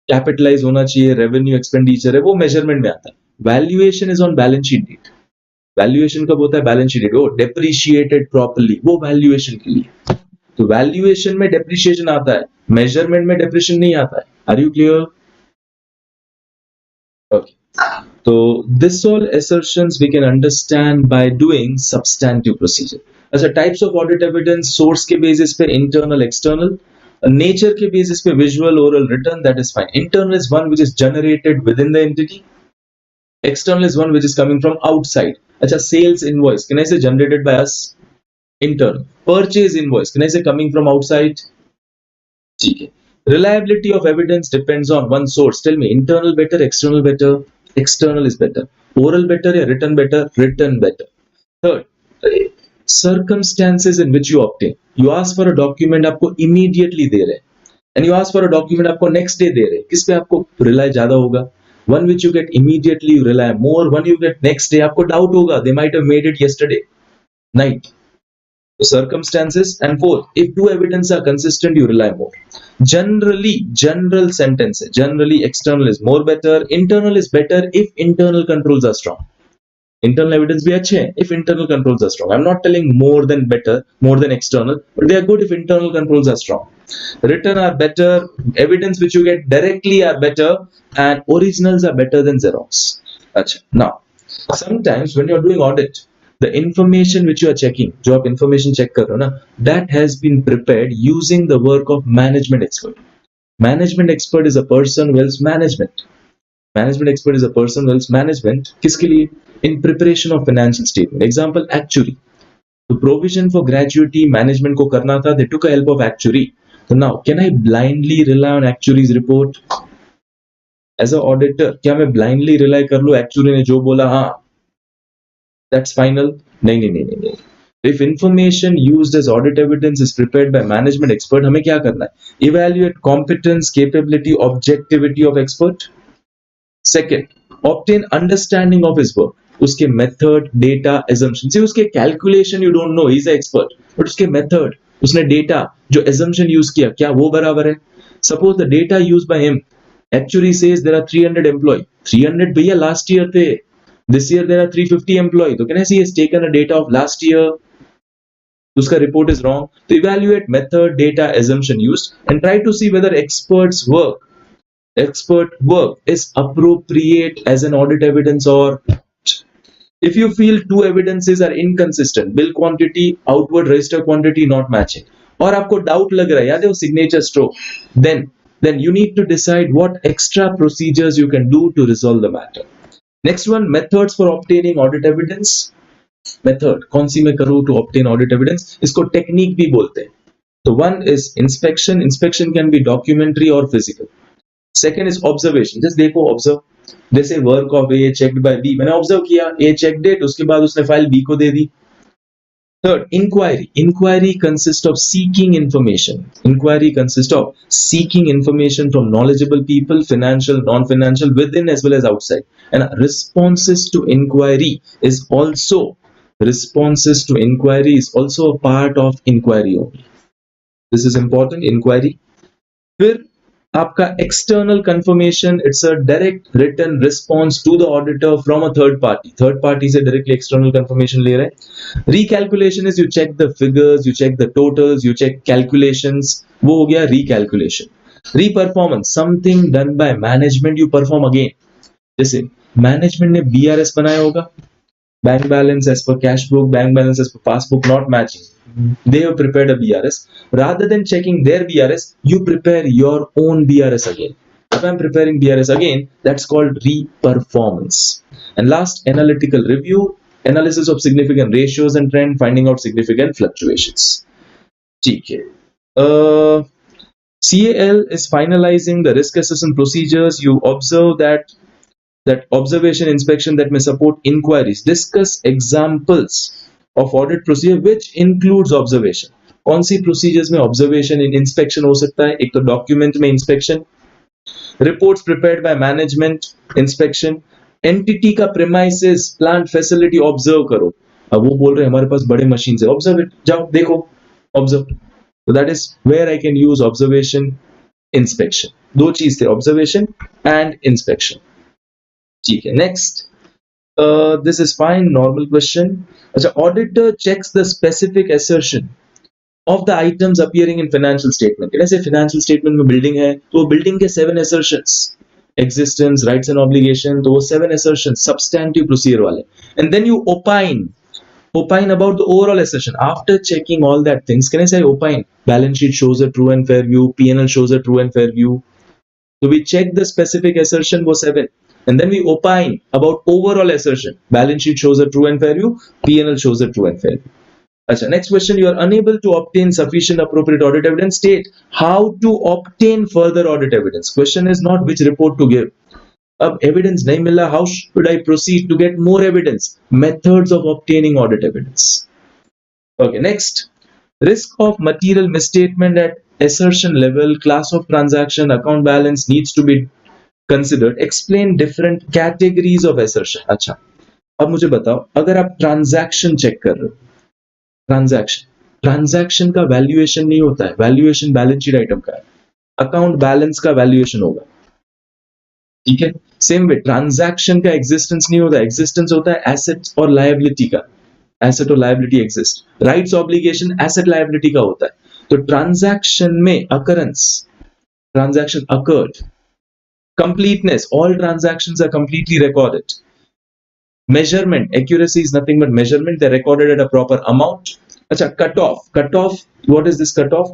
Capitalize होना चाहिए, revenue expenditure है, वो measurement में आता है. Valuation is on balance sheet date. Valuation कब होता है? बैलेंस शीट, वो डेप्रिशिएटेड प्रॉपर्ली, वो वैल्यूएशन के लिए। तो वैल्यूएशन में डेप्रिशिएशन आता है, मेजरमेंट में डेप्रिशिएशन नहीं आता है। Are you clear? ओके, तो this all assertions we can understand by doing substantive procedure. अच्छा, types of audit evidence, source के बेसिस पे इंटरनल एक्सटर्नल, नेचर के बेसिस पे visual, oral, written, that is fine. Internal is one which is generated within the entity, external is one which is coming from outside. अच्छा, sales invoice, can I say generated by us? Internal. Purchase invoice, can I say coming from outside? ठीक है. Reliability of evidence depends on one source. Tell me, internal better, external better? External is better. Oral better या written better? Written better. Third, circumstances in which you obtain. You ask for a document, आपको immediately दे रहे हैं, and you ask for a document, आपको next day दे रहे हैं. किस पे आपको rely ज़्यादा होगा? One which you get immediately, you rely more. One you get next day, आपको doubt होगा. They might have made it yesterday night. Circumstances. And fourth, if two evidence are consistent, you rely more. Generally, general sentence, generally external is more better, internal is better if internal controls are strong. Internal evidence bhi अच्छे हैं if internal controls are strong. I'm not telling more than better, more than external, but they are good if internal controls are strong. Written are better, evidence which you get directly are better, and originals are better than Xerox. Achha. Now, sometimes when you're doing audit, the information which you are checking, जो आप information check कर रहे हो ना, that has been prepared using the work of management expert. Management expert is a person who helps management. Management expert is a person who helps management. किसके लिए? In preparation of financial statement. Example, actuary. The provision for gratuity management को करना था. They took a help of actuary. So now, can I blindly rely on actuary's report? As an auditor, क्या मैं blindly rely कर लूँ actuary ने जो बोला हाँ that's final? नहीं. If information used as audit evidence is prepared by management expert, हमें क्या करना है? Evaluate competence, capability, objectivity of expert. Second, obtain understanding of his work. उसके method, data, assumption. See, उसके calculation you don't know, he's an expert. But उसके method, उसने data, जो assumption use किया, क्या वो बराबर है? Suppose the data used by him, actuary says there are 300 employees. 300 भैया last year थे. This year there are 350 employees. So can I see he has taken a data of last year? Uska report is wrong. To evaluate method, data, assumption used and try to see whether expert work is appropriate as an audit evidence or if you feel two evidences are inconsistent, bill quantity, outward register quantity not matching, or आपको doubt लग रहा है याद है वो signature stroke, then you need to decide what extra procedures you can do to resolve the matter. Next one, methods for obtaining audit evidence. Method कौन सी मैं करूँ to obtain audit evidence? इसको technique भी बोलते हैं. So one is inspection. Inspection can be documentary or physical. Second is observation. Just देखो observe. जैसे work of A checked by B. मैंने observe किया A checked it, उसके बाद उसने file B को दे दी. Third, inquiry. Inquiry consists of seeking information. Inquiry consists of seeking information from knowledgeable people, financial, non-financial, within as well as outside. And responses to inquiry is also a part of inquiry only. This is important, inquiry. फिर आपका external confirmation, it's a direct written response to the auditor from a third party. Third party से directly external confirmation ले रहे हैं. Recalculation is you check the figures, you check the totals, you check calculations. वो हो गया recalculation. Reperformance, something done by management you perform again. जैसे management ने BRS बनाया होगा, bank balance as per cash book, bank balance as per passbook not matching. They have prepared a BRS. Rather than checking their BRS, you prepare your own BRS again. If I'm preparing BRS again, that's called reperformance. And last, analytical review, analysis of significant ratios and trend, finding out significant fluctuations. Okay. CAL is finalizing the risk assessment procedures. You observe that observation inspection that may support inquiries. Discuss examples of audit procedure which includes observation. कौन सी procedures में observation in inspection हो सकता है? एक तो document में inspection, reports prepared by management inspection, entity का premises, plant, facility observe करो. अब वो बोल रहे हैं हमारे पास बड़े machines है, observe it, जाओ देखो, observe. So that is where I can use observation, inspection. दो चीज थे, observation and inspection. ठीक है, next. This is fine, normal question. अच्छा, auditor checks the specific assertion of the items appearing in financial statement. जैसे financial statement में building है, तो building के 7 assertions, existence, rights and obligation, तो वो 7 assertions, substantive procedure वाले. And then you opine about the overall assertion. After checking all that things, can I say opine? Balance sheet shows a true and fair view, P&L shows a true and fair view. So we check the specific assertion was 7. And then we opine about overall assertion. Balance sheet shows a true and fair view. P&L shows a true and fair view. अच्छा, next question. You are unable to obtain sufficient appropriate audit evidence. State how to obtain further audit evidence. Question is not which report to give. अब evidence नहीं मिला, how should I proceed to get more evidence? Methods of obtaining audit evidence. Okay, next. Risk of material misstatement at assertion level, class of transaction, account balance needs to be considered. Explain different categories of assertion. अच्छा, अब मुझे बताओ, अगर आप transaction check कर रहे हो, transaction का वैल्यूएशन नहीं होता है, वैल्यूएशन बैलेंस शीट आइटम का है, अकाउंट बैलेंस का वैल्यूएशन होगा, ठीक है। सेम वे ट्रांजैक्शन का एग्जिस्टेंस नहीं होता, एग्जिस्टेंस होता है एसेट और लायबिलिटी का, एसेट और liability exist, rights obligation asset liability का होता है। तो ट्रांजैक्शन में occurrence, transaction occurred, completeness, all transactions are completely recorded. Measurement, accuracy is nothing but measurement, they're recorded at a proper amount. Acha, cutoff, what is this cutoff?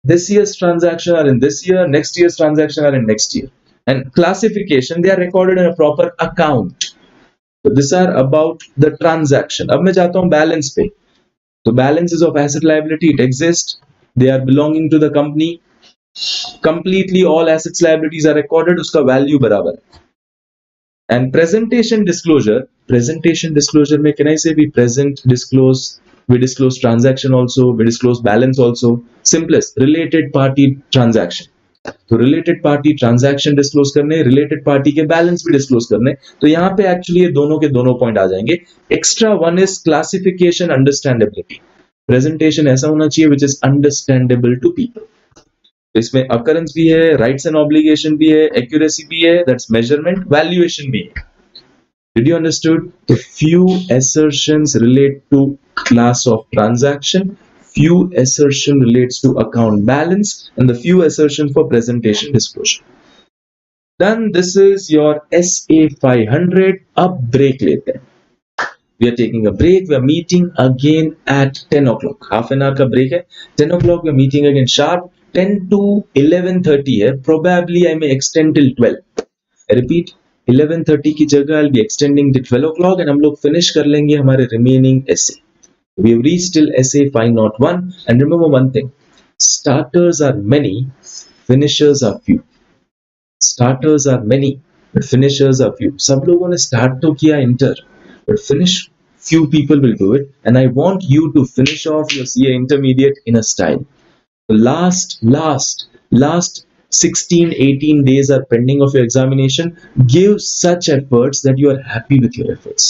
This year's transaction are in this year, next year's transaction are in next year. And classification, they are recorded in a proper account. So these are about the transaction. अब मैं जाता हूँ balance पे. So balance is of asset liability, it exists, they are belonging to the company. Completely all assets liabilities are recorded, उसका value बराबर है. And presentation disclosure में can I say we present, disclose, we disclose transaction also, we disclose balance also. Simplest, related party transaction. तो related party transaction disclose करने, related party के balance भी disclose करने. तो यहाँ पे actually ये दोनों के दोनों point आ जाएंगे. Extra one is classification understandability. Presentation ऐसा होना चाहिए which is understandable to people. इसमें occurrence भी है, rights and obligation भी है, accuracy भी है, that's measurement, valuation भी है. Did you understood? The few assertions relate to class of transaction, few assertion relates to account balance, and the few assertion for presentation disclosure. Done. This is your SA 500. अब break लेते हैं. We are taking a break. We are meeting again at 10 o'clock. Half an hour का break है. 10 o'clock we are meeting again sharp. 10 to 11:30 है. Probably I may extend till 12. I repeat, 11:30 की जगह I'll be extending till 12 o'clock and हम लोग finish कर लेंगे हमारे remaining essay. We have reached till essay 501 and remember one thing. Starters are many, finishers are few. Starters are many, but finishers are few. सब लोगों ने start तो किया inter, but finish few people will do it and I want you to finish off your CA intermediate in a style. The last 16-18 days are pending of your examination. Give such efforts that you are happy with your efforts.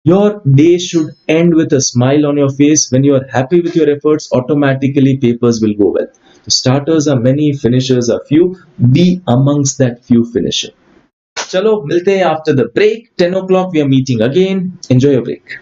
Your day should end with a smile on your face. When you are happy with your efforts, automatically papers will go well. The starters are many, finishers are few. Be amongst that few finisher. Chalo, milte hain after the break. 10 o'clock we are meeting again. Enjoy your break.